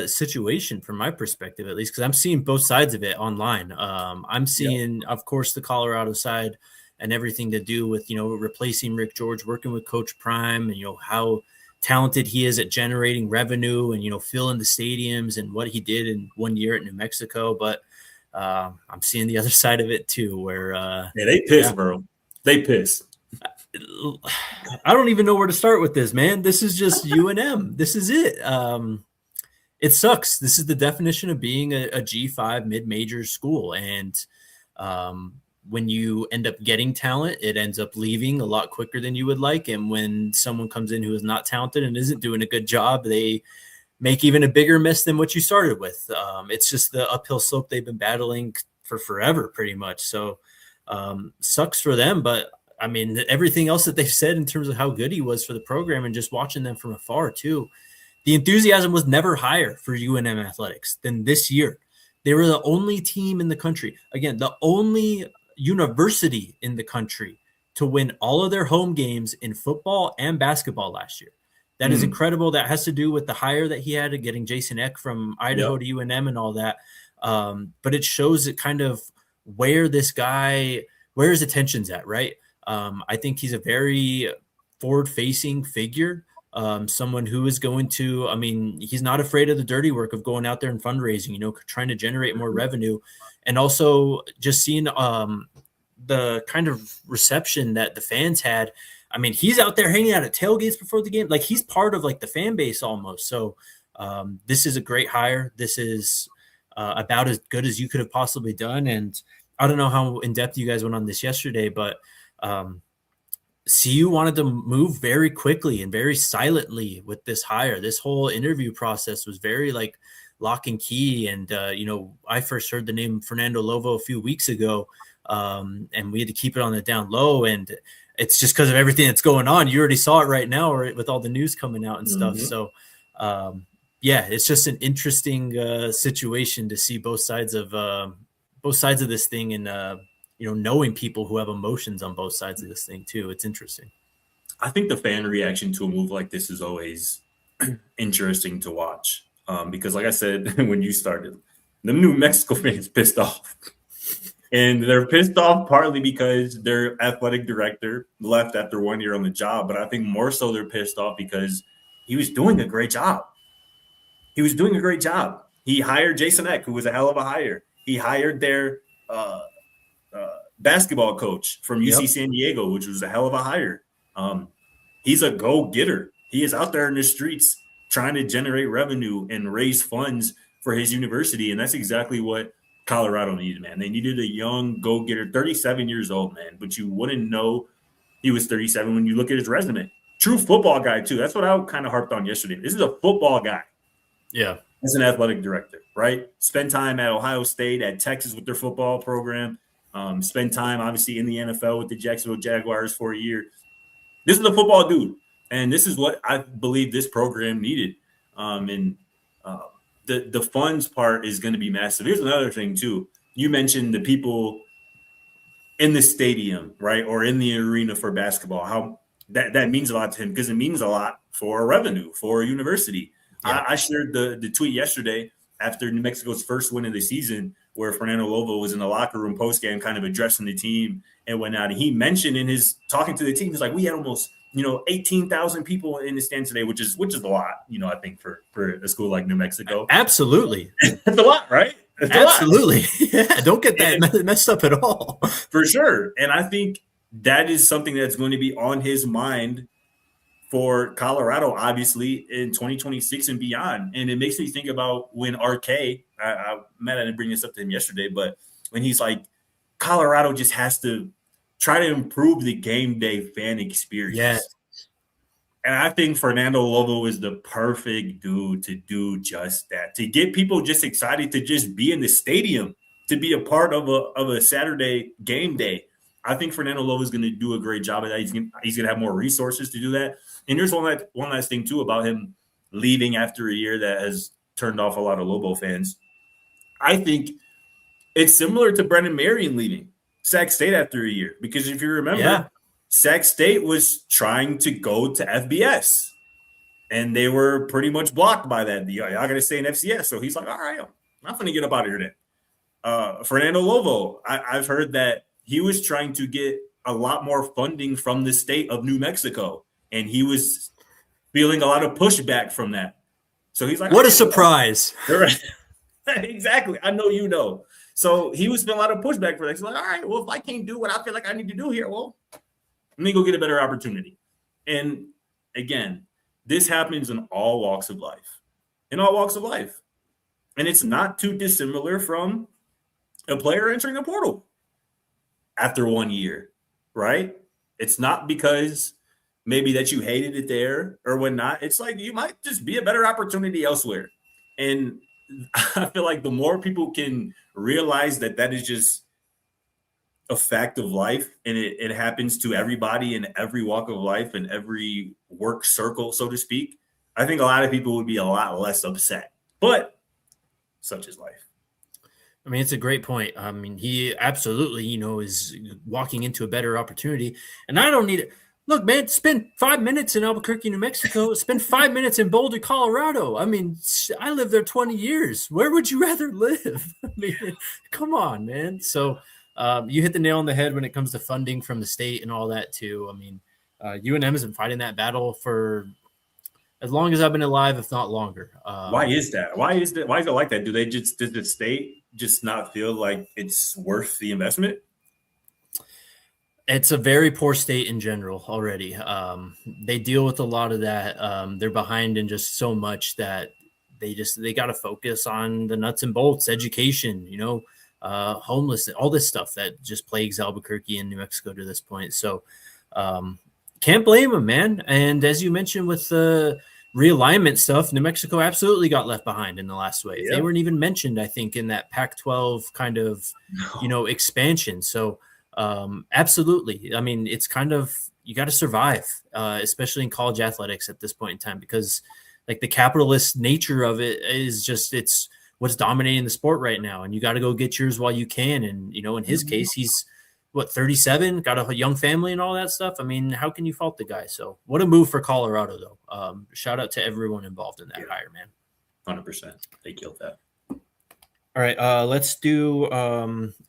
situation from my perspective, at least, because I'm seeing both sides of it online. I'm seeing, of course, the Colorado side and everything to do with, replacing Rick George, working with Coach Prime, and, how talented he is at generating revenue and, filling the stadiums and what he did in 1 year at New Mexico. But I'm seeing the other side of it, too, where they piss, bro. They piss. I don't even know where to start with this, man. This is just UNM. This is it. It sucks. This is the definition of being a G5 mid-major school. And when you end up getting talent, it ends up leaving a lot quicker than you would like. And when someone comes in who is not talented and isn't doing a good job, they make even a bigger mess than what you started with. It's just the uphill slope they've been battling for forever, pretty much. So sucks for them, but I mean, everything else that they've said in terms of how good he was for the program and just watching them from afar too, the enthusiasm was never higher for UNM athletics than this year. They were the only team in the country, again, the only university in the country to win all of their home games in football and basketball last year. That is incredible. That has to do with the hire that he had of getting Jason Eck from Idaho to UNM and all that. But it shows it kind of where his attention's at, right? I think he's a very forward-facing figure, someone who is going to, he's not afraid of the dirty work of going out there and fundraising, trying to generate more revenue, and also just seeing the kind of reception that the fans had. I mean, he's out there hanging out at tailgates before the game. Like, he's part of, like, the fan base almost. So this is a great hire. This is about as good as you could have possibly done. And I don't know how in-depth you guys went on this yesterday, but CU wanted to move very quickly and very silently with this hire. This whole interview process was very like lock and key. And, I first heard the name Fernando Lovo a few weeks ago, and we had to keep it on the down low. And it's just because of everything that's going on. You already saw it right now, right, with all the news coming out and stuff. So, it's just an interesting situation to see both sides of this thing, and knowing people who have emotions on both sides of this thing too. It's interesting. I think the fan reaction to a move like this is always interesting to watch, because like I said, when you started, the New Mexico fans pissed off. And they're pissed off partly because their athletic director left after 1 year on the job. But I think more so they're pissed off because he was doing a great job. He hired Jason Eck, who was a hell of a hire. He hired their basketball coach from UC San Diego, which was a hell of a hire. He's a go-getter. He is out there in the streets trying to generate revenue and raise funds for his university. And that's exactly what Colorado needed, man. They needed a young go-getter, 37 years old, man. But you wouldn't know he was 37 when you look at his resume. True football guy, too. That's what I kind of harped on yesterday. This is a football guy. Yeah. As an athletic director, right? Spend time at Ohio State, at Texas with their football program. Spend time, obviously, in the NFL with the Jacksonville Jaguars for a year. This is a football dude. And this is what I believe this program needed. The funds part is going to be massive. Here's another thing, too. You mentioned the people in the stadium, right, or in the arena for basketball, how that means a lot to him, because it means a lot for revenue, for a university. Yeah. I shared the tweet yesterday after New Mexico's first win of the season, where Fernando Lovo was in the locker room postgame kind of addressing the team and whatnot. And he mentioned in his talking to the team, he's like, we had almost 18,000 people in the stands today, which is a lot, I think for a school like New Mexico. Absolutely. It's a lot, right? It's absolutely. Yeah, don't get that messed up at all. For sure. And I think that is something that's going to be on his mind for Colorado, obviously, in 2026 and beyond. And it makes me think about when RK, Matt, I didn't bring this up to him yesterday, but when he's like, Colorado just has to try to improve the game day fan experience. Yes. And I think Fernando Lovo is the perfect dude to do just that, to get people just excited to just be in the stadium, to be a part of a Saturday game day. I think Fernando Lovo is going to do a great job of that. He's going to have more resources to do that. And here's one last thing, too, about him leaving after a year that has turned off a lot of Lovo fans. I think It's similar to Brennan Marion leaving Sac State after a year, because if you remember, Sac State was trying to go to FBS, and they were pretty much blocked by that. Y'all got to stay in FCS. So he's like, all right, I'm going to get up out of here then. Fernando Lovo, I've heard that he was trying to get a lot more funding from the state of New Mexico, and he was feeling a lot of pushback from that. So he's like, what a surprise. Exactly. I know you know. So he was feeling a lot of pushback for that. He's like, all right, well, if I can't do what I feel like I need to do here, well, let me go get a better opportunity. And again, this happens in all walks of life. In all walks of life. And it's not too dissimilar from a player entering the portal after 1 year, right? It's not because maybe that you hated it there or whatnot. It's like you might just be a better opportunity elsewhere. And I feel like the more people can realize that that is just a fact of life, and it happens to everybody in every walk of life and every work circle, so to speak, I think a lot of people would be a lot less upset. But such is life. I mean, it's a great point. I mean, he absolutely, is walking into a better opportunity. And I don't need it. Look, man, spend 5 minutes in Albuquerque, New Mexico. Spend 5 minutes in Boulder, Colorado. I mean, I lived there 20 years. Where would you rather live? I mean, come on, man. So you hit the nail on the head when it comes to funding from the state and all that, too. I mean, UNM has been fighting that battle for as long as I've been alive, if not longer. Why is that? Why is it like that? Does the state just not feel like it's worth the investment? It's a very poor state in general already. They deal with a lot of that. They're behind in just so much that they got to focus on the nuts and bolts, education, homeless, all this stuff that just plagues Albuquerque and New Mexico to this point. So can't blame them, man. And as you mentioned with the realignment stuff, New Mexico absolutely got left behind in the last wave. Yeah. They weren't even mentioned, I think, in that Pac-12 kind of, expansion. So absolutely. I mean, it's kind of, you got to survive, especially in college athletics at this point in time, because like the capitalist nature of it is just, it's what's dominating the sport right now. And you got to go get yours while you can. And, in his case, he's 37, got a young family and all that stuff. I mean, how can you fault the guy? So what a move for Colorado though. Shout out to everyone involved in that hire, man. 100%. They killed that. All right, let's do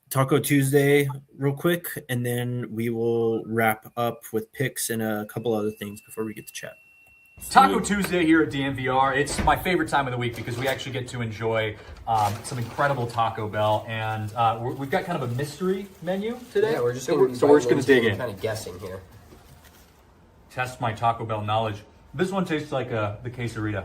Taco Tuesday real quick, and then we will wrap up with picks and a couple other things before we get to chat. Taco Tuesday here at DNVR. It's my favorite time of the week because we actually get to enjoy some incredible Taco Bell, and we've got kind of a mystery menu today. Yeah, we're just going to dig in. Kind of guessing here. Test my Taco Bell knowledge. This one tastes like the quesarito.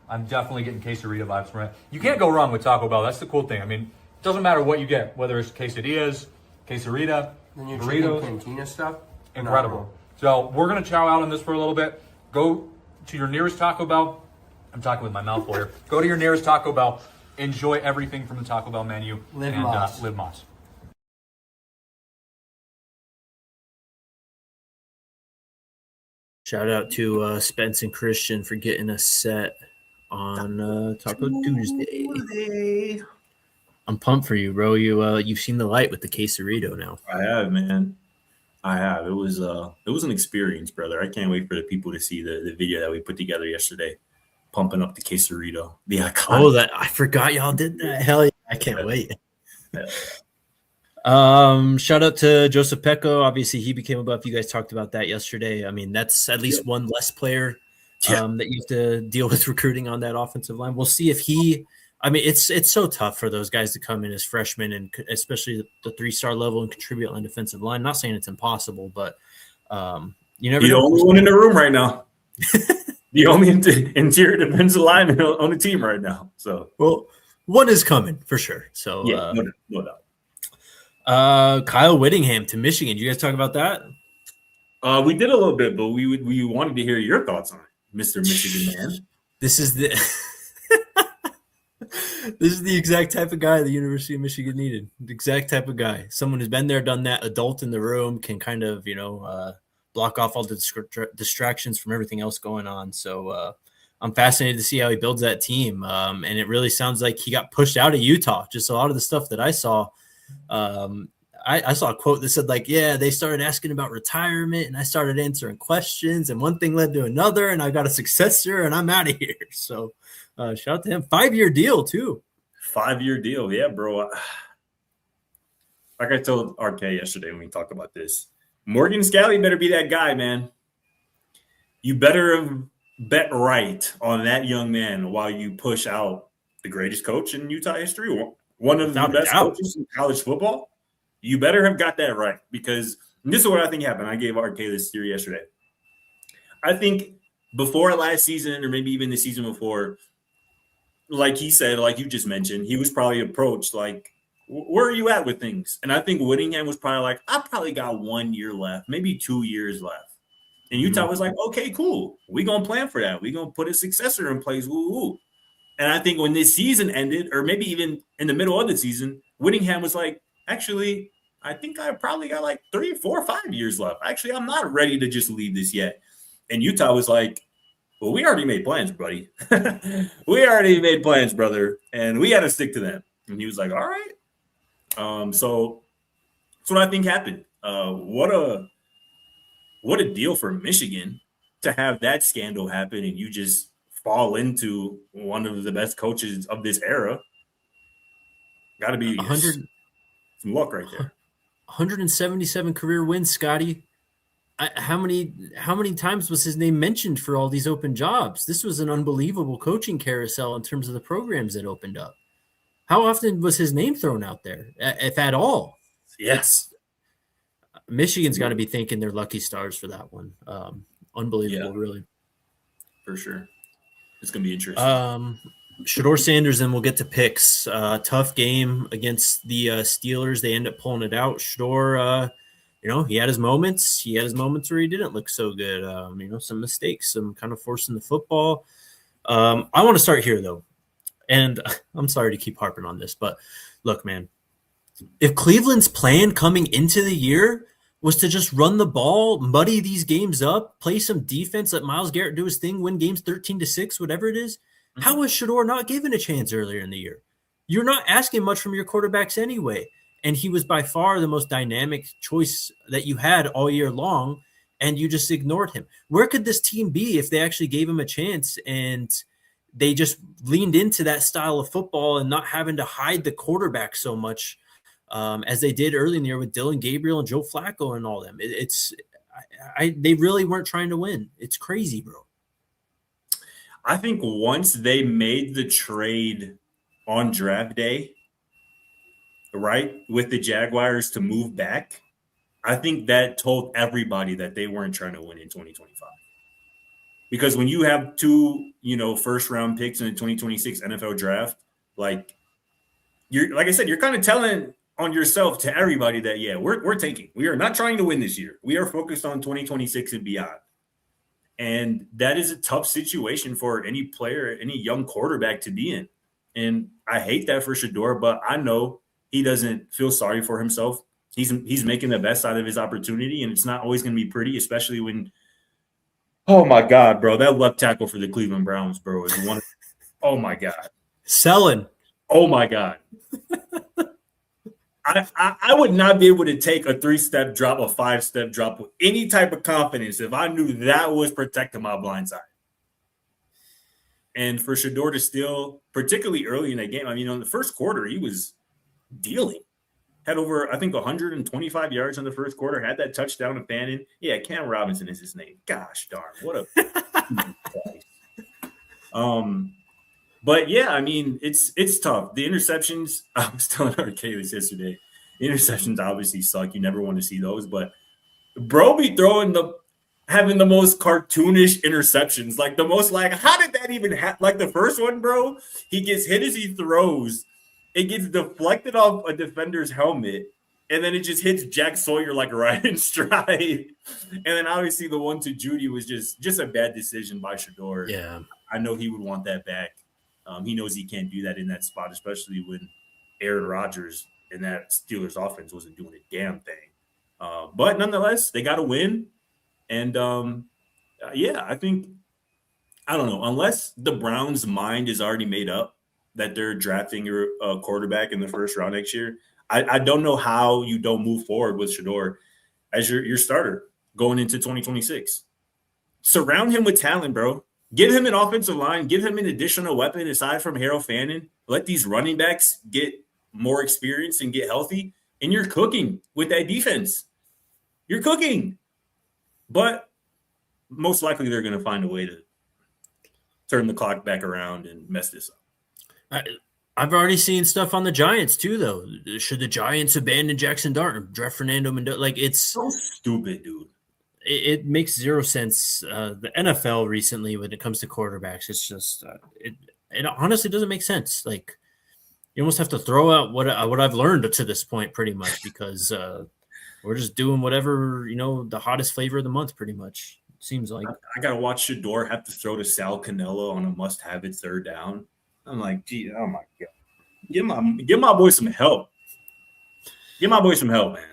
I'm definitely getting quesarito vibes from it. You can't go wrong with Taco Bell. That's the cool thing. I mean, it doesn't matter what you get, whether it's quesadillas, quesarita, burritos, cantina stuff. Incredible. So we're going to chow out on this for a little bit. Go to your nearest Taco Bell. I'm talking with my mouth full here. Go to your nearest Taco Bell. Enjoy everything from the Taco Bell menu. Live Moss. Shout out to Spence and Christian for getting us set on Taco Tuesday. I'm pumped for you, bro. You've seen the light with the quesarito now. I have, man. I have. It was an experience, brother. I can't wait for the people to see the video that we put together yesterday, pumping up the quesarito. The iconic. Oh, that I forgot y'all did that. Hell yeah! I can't wait. Shout out to Joseph Peko. Obviously, he became a Buff. You guys talked about that yesterday. I mean, that's at least one less player that you have to deal with recruiting on that offensive line. We'll see if he. I mean, it's so tough for those guys to come in as freshmen, and especially the 3-star level and contribute on defensive line. Not saying it's impossible, but you never. The only one in the room right now. The only interior defensive lineman on the team right now. So, well, one is coming for sure. So, yeah, no doubt. Kyle Whittingham to Michigan. You guys talk about that? We did a little bit, but we wanted to hear your thoughts on it, Mr. Michigan man. This is the exact type of guy the University of Michigan needed. The exact type of guy. Someone who's been there, done that, adult in the room, can kind of, block off all the distractions from everything else going on. So I'm fascinated to see how he builds that team. And it really sounds like he got pushed out of Utah. Just a lot of the stuff that I saw. I saw a quote that said, like, yeah, they started asking about retirement and I started answering questions and one thing led to another and I got a successor and I'm out of here. So shout out to him. 5-year deal too. 5-year deal. Yeah, bro. Like I told RK yesterday when we talked about this, Morgan Scalley better be that guy, man. You better bet right on that young man while you push out the greatest coach in Utah history, one of the best coaches in college football. You better have got that right, because this is what I think happened. I gave RK this theory yesterday. I think before last season, or maybe even the season before, like he said, like you just mentioned, he was probably approached like, where are you at with things? And I think Whittingham was probably like, I probably got 1 year left, maybe 2 years left. And Utah was like, okay, cool. We're going to plan for that. We're going to put a successor in place. Woo-woo. And I think when this season ended, or maybe even in the middle of the season, Whittingham was like, actually, I think I probably got like 3, 4, 5 years left. Actually, I'm not ready to just leave this yet. And Utah was like, well, we already made plans, buddy. We already made plans, brother. And we got to stick to them. And he was like, all right. So that's what I think happened. What a deal for Michigan to have that scandal happen and you just fall into one of the best coaches of this era. Got to be 100 some luck right there. 177 career wins, Scotty. How many times was his name mentioned for all these open jobs? This was an unbelievable coaching carousel in terms of the programs that opened up. How often was his name thrown out there, if at all? Yes. Michigan's got to be thanking their lucky stars for that one. Unbelievable, really. For sure. It's going to be interesting. Shedeur Sanders, and we'll get to picks. Tough game against the Steelers. They end up pulling it out. Shedeur, he had his moments. He had his moments where he didn't look so good. Some mistakes, some kind of forcing the football. I want to start here, though. And I'm sorry to keep harping on this, but look, man, if Cleveland's plan coming into the year was to just run the ball, muddy these games up, play some defense, let Myles Garrett do his thing, win games 13-6, whatever it is, how was Shedeur not given a chance earlier in the year? You're not asking much from your quarterbacks anyway. And he was by far the most dynamic choice that you had all year long, and you just ignored him. Where could this team be if they actually gave him a chance and they just leaned into that style of football and not having to hide the quarterback so much as they did early in the year with Dylan Gabriel and Joe Flacco and all them? They really weren't trying to win. It's crazy, bro. I think once they made the trade on draft day, right, with the Jaguars to move back, I think that told everybody that they weren't trying to win in 2025. Because when you have 2, first-round picks in the 2026 NFL draft, like I said, you're kind of telling on yourself to everybody that, yeah, we're tanking. We are not trying to win this year. We are focused on 2026 and beyond. And that is a tough situation for any player, any young quarterback to be in. And I hate that for Shedeur, but I know he doesn't feel sorry for himself. He's making the best out of his opportunity, and it's not always going to be pretty, especially when – oh, my God, bro. That left tackle for the Cleveland Browns, bro, is one – oh, my God. Selling. Oh, my God. I would not be able to take a 3-step drop, a 5-step drop with any type of confidence if I knew that was protecting my blind side. And for Shedeur to still, particularly early in that game, in the first quarter, he was dealing. Had over, I think, 125 yards in the first quarter, had that touchdown to Bannon. Yeah, Cam Robinson is his name. Gosh darn, what a But yeah, it's tough. The interceptions, I was telling RK this yesterday, the interceptions obviously suck. You never want to see those, but bro be having the most cartoonish interceptions. Like the most, how did that even happen? Like the first one, bro, he gets hit as he throws. It gets deflected off a defender's helmet, and then it just hits Jack Sawyer right in stride. And then obviously the one to Judy was just a bad decision by Shedeur. Yeah. I know he would want that back. He knows he can't do that in that spot, especially when Aaron Rodgers in that Steelers offense wasn't doing a damn thing. But nonetheless, they got a win. And, I I don't know, unless the Browns' mind is already made up that they're drafting a quarterback in the first round next year. I don't know how you don't move forward with Shedeur as your starter going into 2026. Surround him with talent, bro. Give him an offensive line. Give him an additional weapon aside from Harold Fannin. Let these running backs get more experience and get healthy. And you're cooking with that defense. You're cooking. But most likely they're going to find a way to turn the clock back around and mess this up. I've already seen stuff on the Giants too, though. Should the Giants abandon Jackson Dart and draft Fernando Mendoza? Like, it's so stupid, dude. It makes zero sense. The NFL recently, when it comes to quarterbacks, it's just it honestly doesn't make sense. Like, you almost have to throw out what I've learned to this point, pretty much, because we're just doing whatever, the hottest flavor of the month, pretty much. It seems like I gotta watch Shedeur have to throw to Sal Canelo on a must-have-it third down. I'm like, gee, oh my god, give my boy some help. Give my boy some help, man.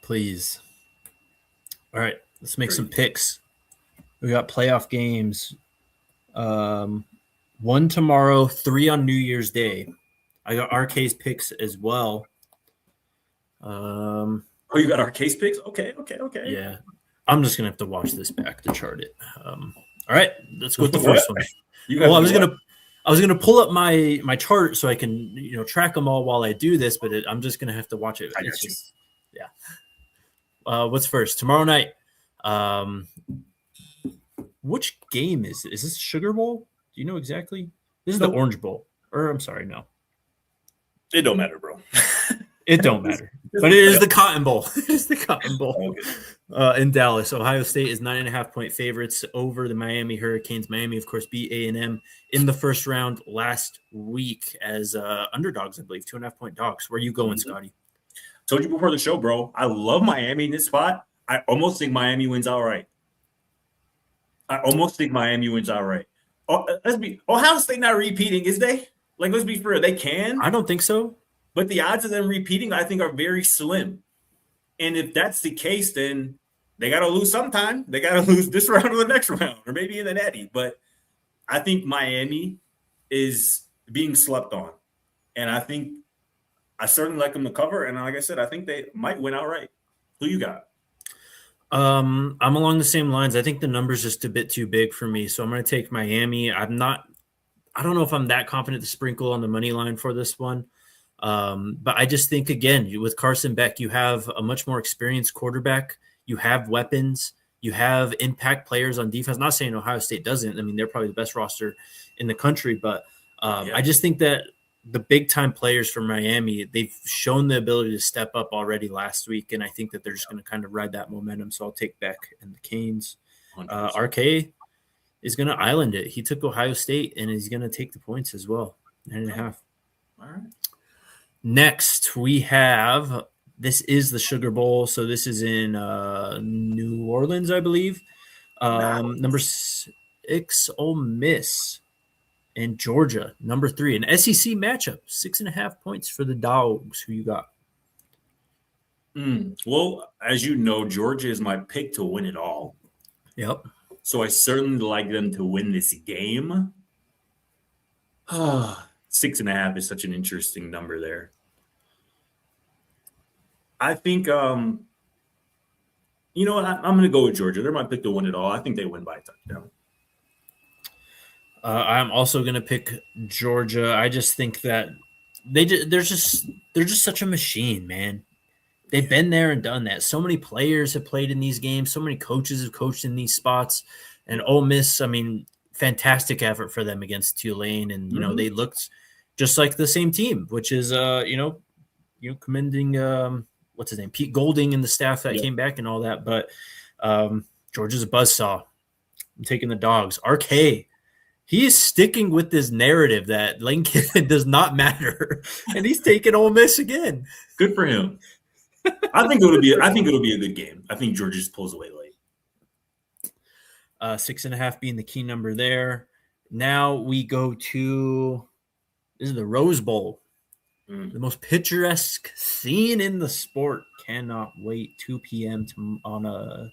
Please. All right, let's make some picks. We got playoff games. 1 tomorrow, 3 on New Year's Day. I got RK's picks as well. Oh, you got RK's picks? Okay. Yeah. I'm just gonna have to watch this back to chart it. All right, let's go with the first one. I was gonna pull up my chart so I can track them all while I do this, but I'm just gonna have to watch it. I got you. Yeah. What's first? Tomorrow night. Which game is it? Is this Sugar Bowl? Do you know exactly? This is the Orange Bowl. Or I'm sorry, no. It don't matter, bro. It don't matter. But it is the Cotton Bowl. It is the Cotton Bowl. Okay. In Dallas. Ohio State is 9.5-point favorites over the Miami Hurricanes. Miami, of course, beat A&M in the first round last week as underdogs, I believe, 2.5-point dogs. Where are you going, Scotty? Told you before the show, bro. I love Miami in this spot. I almost think Miami wins outright. Ohio State not repeating, is they? Like, let's be fair. They can. I don't think so. But the odds of them repeating, I think, are very slim. And if that's the case, then they got to lose sometime. They got to lose this round or the next round, or maybe in the Natty. But I think Miami is being slept on. And I certainly like them to cover. And like I said, I think they might win outright. Who you got? I'm along the same lines. I think the number's just a bit too big for me. So I'm going to take Miami. I don't know if I'm that confident to sprinkle on the money line for this one. But I just think, again, with Carson Beck, you have a much more experienced quarterback. You have weapons. You have impact players on defense. Not saying Ohio State doesn't. I mean, they're probably the best roster in the country. But I just think that the big-time players from Miami, they've shown the ability to step up already last week, and I think that they're just going to kind of ride that momentum. So I'll take Beck and the Canes. RK is going to island it. He took Ohio State, and he's going to take the points as well, 9.5. All right. Next, we have – this is the Sugar Bowl, so this is in New Orleans, I believe. Number 6, Ole Miss. And Georgia, number 3, an SEC matchup, 6.5 points for the Dogs. Who you got? Well, as you know, Georgia is my pick to win it all. Yep. So I certainly like them to win this game. 6.5 is such an interesting number there. I think, you know what? I'm going to go with Georgia. They're my pick to win it all. I think they win by a touchdown. I'm also going to pick Georgia. I just think that they're just such a machine, man. They've been there and done that. So many players have played in these games. So many coaches have coached in these spots. And Ole Miss, I mean, fantastic effort for them against Tulane. And, they looked just like the same team, which is, commending, what's his name, Pete Golding and the staff that came back and all that. But Georgia's a buzzsaw. I'm taking the Dogs. RK. He is sticking with this narrative that Lane Kiffin does not matter, and he's taking Ole Miss again. Good for him. I think it'll be a good game. I think Georgia just pulls away late. 6.5 being the key number there. Now we go to this is the Rose Bowl, the most picturesque scene in the sport. Cannot wait. 2 p.m. on a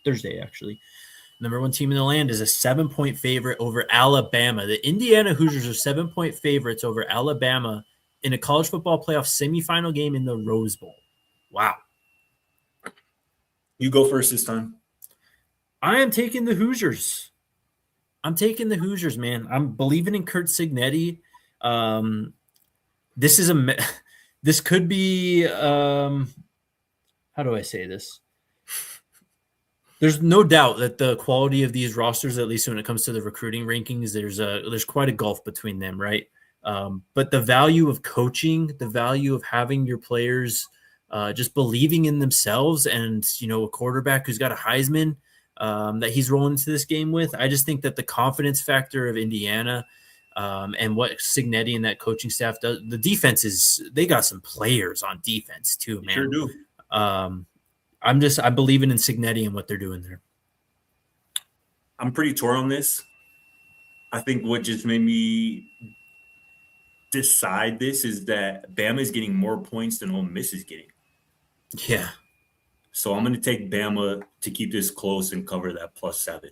Thursday, actually. number 1 team in the land, is a 7-point favorite over Alabama. The Indiana Hoosiers are 7-point favorites over Alabama in a college football playoff semifinal game in the Rose Bowl. Wow. You go first this time. I am taking the Hoosiers. I'm taking the Hoosiers, man. I'm believing in Kurt Signetti. This could be how do I say this? There's no doubt that the quality of these rosters, at least when it comes to the recruiting rankings, there's quite a gulf between them, right? But the value of coaching, the value of having your players just believing in themselves, and a quarterback who's got a Heisman that he's rolling into this game with. I just think that the confidence factor of Indiana and what Signetti and that coaching staff does, the defense they got some players on defense too, man. Sure do. I'm believing in Signetti and what they're doing there. I'm pretty torn on this. I think what just made me decide this is that Bama is getting more points than Ole Miss is getting. Yeah. So I'm going to take Bama to keep this close and cover that +7.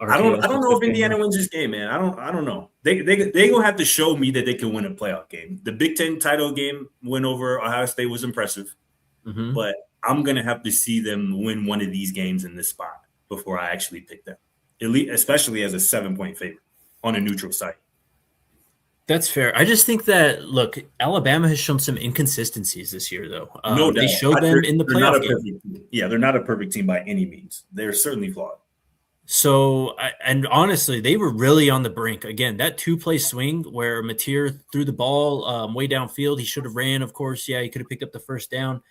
I don't know if Indiana wins this game, man. I don't know. They gonna have to show me that they can win a playoff game. The Big Ten title game win over Ohio State was impressive, but I'm gonna have to see them win one of these games in this spot before I actually pick them, especially as a 7-point favorite on a neutral site. That's fair. I just think that, look, Alabama has shown some inconsistencies this year, though. No doubt. They showed them in the playoff game. Yeah, they're not a perfect team by any means. They're certainly flawed. So, and honestly, they were really on the brink. Again, that 2-play swing where Mateer threw the ball way downfield, he should have ran, of course. Yeah, he could have picked up the first down.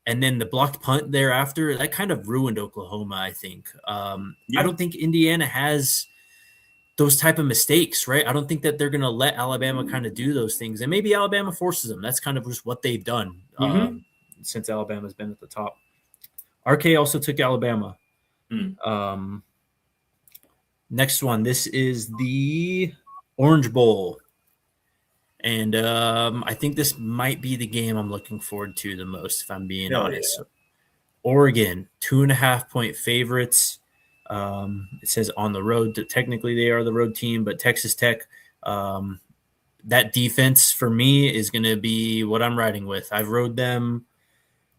And then the blocked punt thereafter, that kind of ruined Oklahoma, I think. I don't think Indiana has those type of mistakes, right? I don't think that they're going to let Alabama kind of do those things. And maybe Alabama forces them. That's kind of just what they've done since Alabama's been at the top. RK also took Alabama. Next one, this is the Orange Bowl. And I think this might be the game I'm looking forward to the most, if I'm being honest. Yeah. Oregon, 2.5-point favorites. It says on the road. Technically, they are the road team, but Texas Tech, that defense for me is going to be what I'm riding with. I've rode them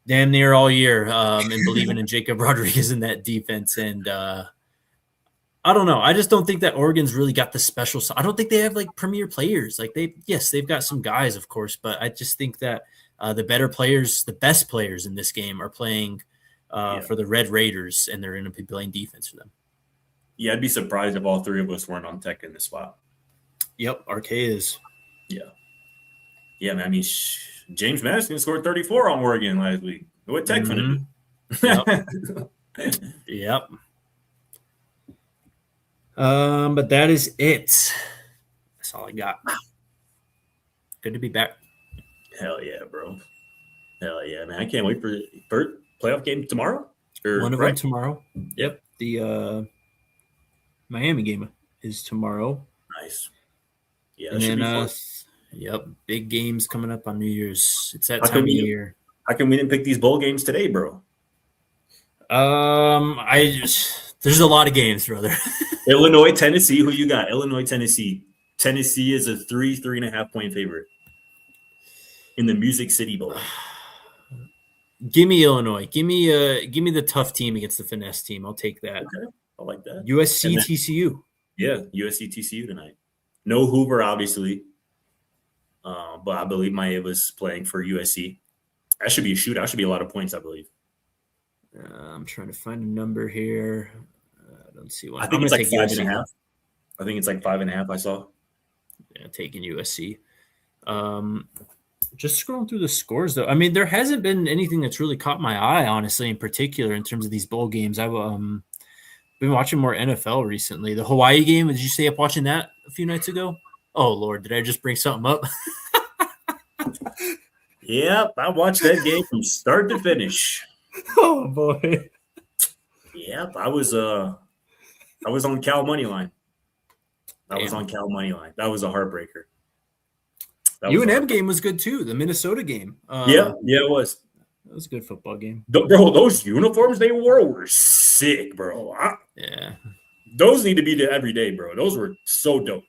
damn near all year and believing in Jacob Rodriguez in that defense. And I don't know. I just don't think that Oregon's really got the special. I don't think they have like premier players. Like they've got some guys, of course, but I just think that the better players, the best players in this game are playing for the Red Raiders, and they're going to be playing defense for them. Yeah, I'd be surprised if all three of us weren't on Tech in this spot. Yep, RK is. Yeah, man. I mean, James Madison scored 34 on Oregon last week. What Tech finna do? Yep. But that is it. That's all I got. Good to be back. Hell yeah, bro. Hell yeah, man. I can't wait for playoff game tomorrow. One of them tomorrow. Yep. The Miami game is tomorrow. Nice. Yeah, and then big games coming up on New Year's. It's that time of year. How come we didn't pick these bowl games today, bro? There's a lot of games, brother. Illinois, Tennessee. Who you got? Illinois, Tennessee. Tennessee is a 3.5-point favorite in the Music City Bowl. Give me Illinois. Give me the tough team against the finesse team. I'll take that. Okay, I like that. USC, TCU. Yeah, USC, TCU tonight. No Hoover, obviously, but I believe Maeva's playing for USC. That should be a shootout. That should be a lot of points, I believe. I'm trying to find a number here. I don't see one. I think it's like 5.5. I think it's like 5.5. I saw. Yeah, taking USC. Just scrolling through the scores, though. I mean, there hasn't been anything that's really caught my eye, honestly, in particular, in terms of these bowl games. I've been watching more NFL recently. The Hawaii game, did you stay up watching that a few nights ago? Oh, Lord, did I just bring something up? Yep, I watched that game from start to finish. Oh, boy. Yep, I was on Cal money line. I was on Cal money line. That was a heartbreaker. UNM game was good too. The Minnesota game. Yeah, it was. That was a good football game. Bro, those uniforms they wore were sick, bro. Yeah. Those need to be there every day, bro. Those were so dope.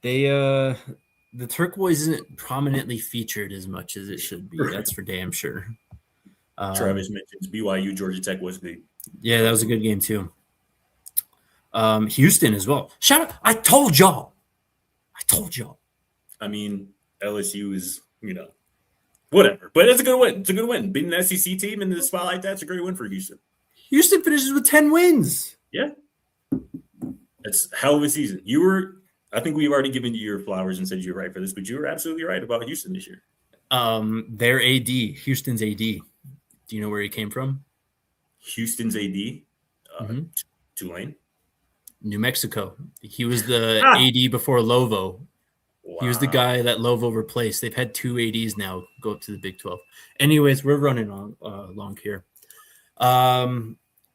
They the turquoise isn't prominently featured as much as it should be. That's for damn sure. Travis mentions BYU Georgia Tech was big. Yeah, that was a good game too. Houston as well. Shout out! I told y'all. I mean, LSU is, whatever. But it's a good win. It's a good win. Beating an SEC team in the spot like that's a great win for Houston. Houston finishes with 10 wins. Yeah. It's a hell of a season. I think we've already given you your flowers and said you were right for this, but you were absolutely right about Houston this year. Their AD, Houston's AD. Do you know where he came from? Houston's AD? Tulane? New Mexico. He was the AD before Lovo. Wow. He was the guy that Lovo replaced. They've had 2 ADs now go up to the Big 12. Anyways, we're running on long here.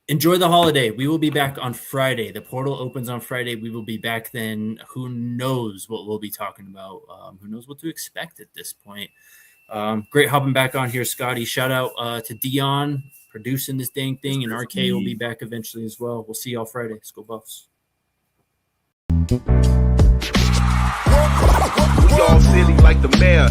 Enjoy the holiday. We will be back on Friday. The portal opens on Friday. We will be back then. Who knows what we'll be talking about? Who knows what to expect at this point? Great hopping back on here, Scotty. Shout out to Dion producing this dang thing, and RK will be back eventually as well. We'll see y'all Friday. Let's go Buffs. We all silly like the mayor.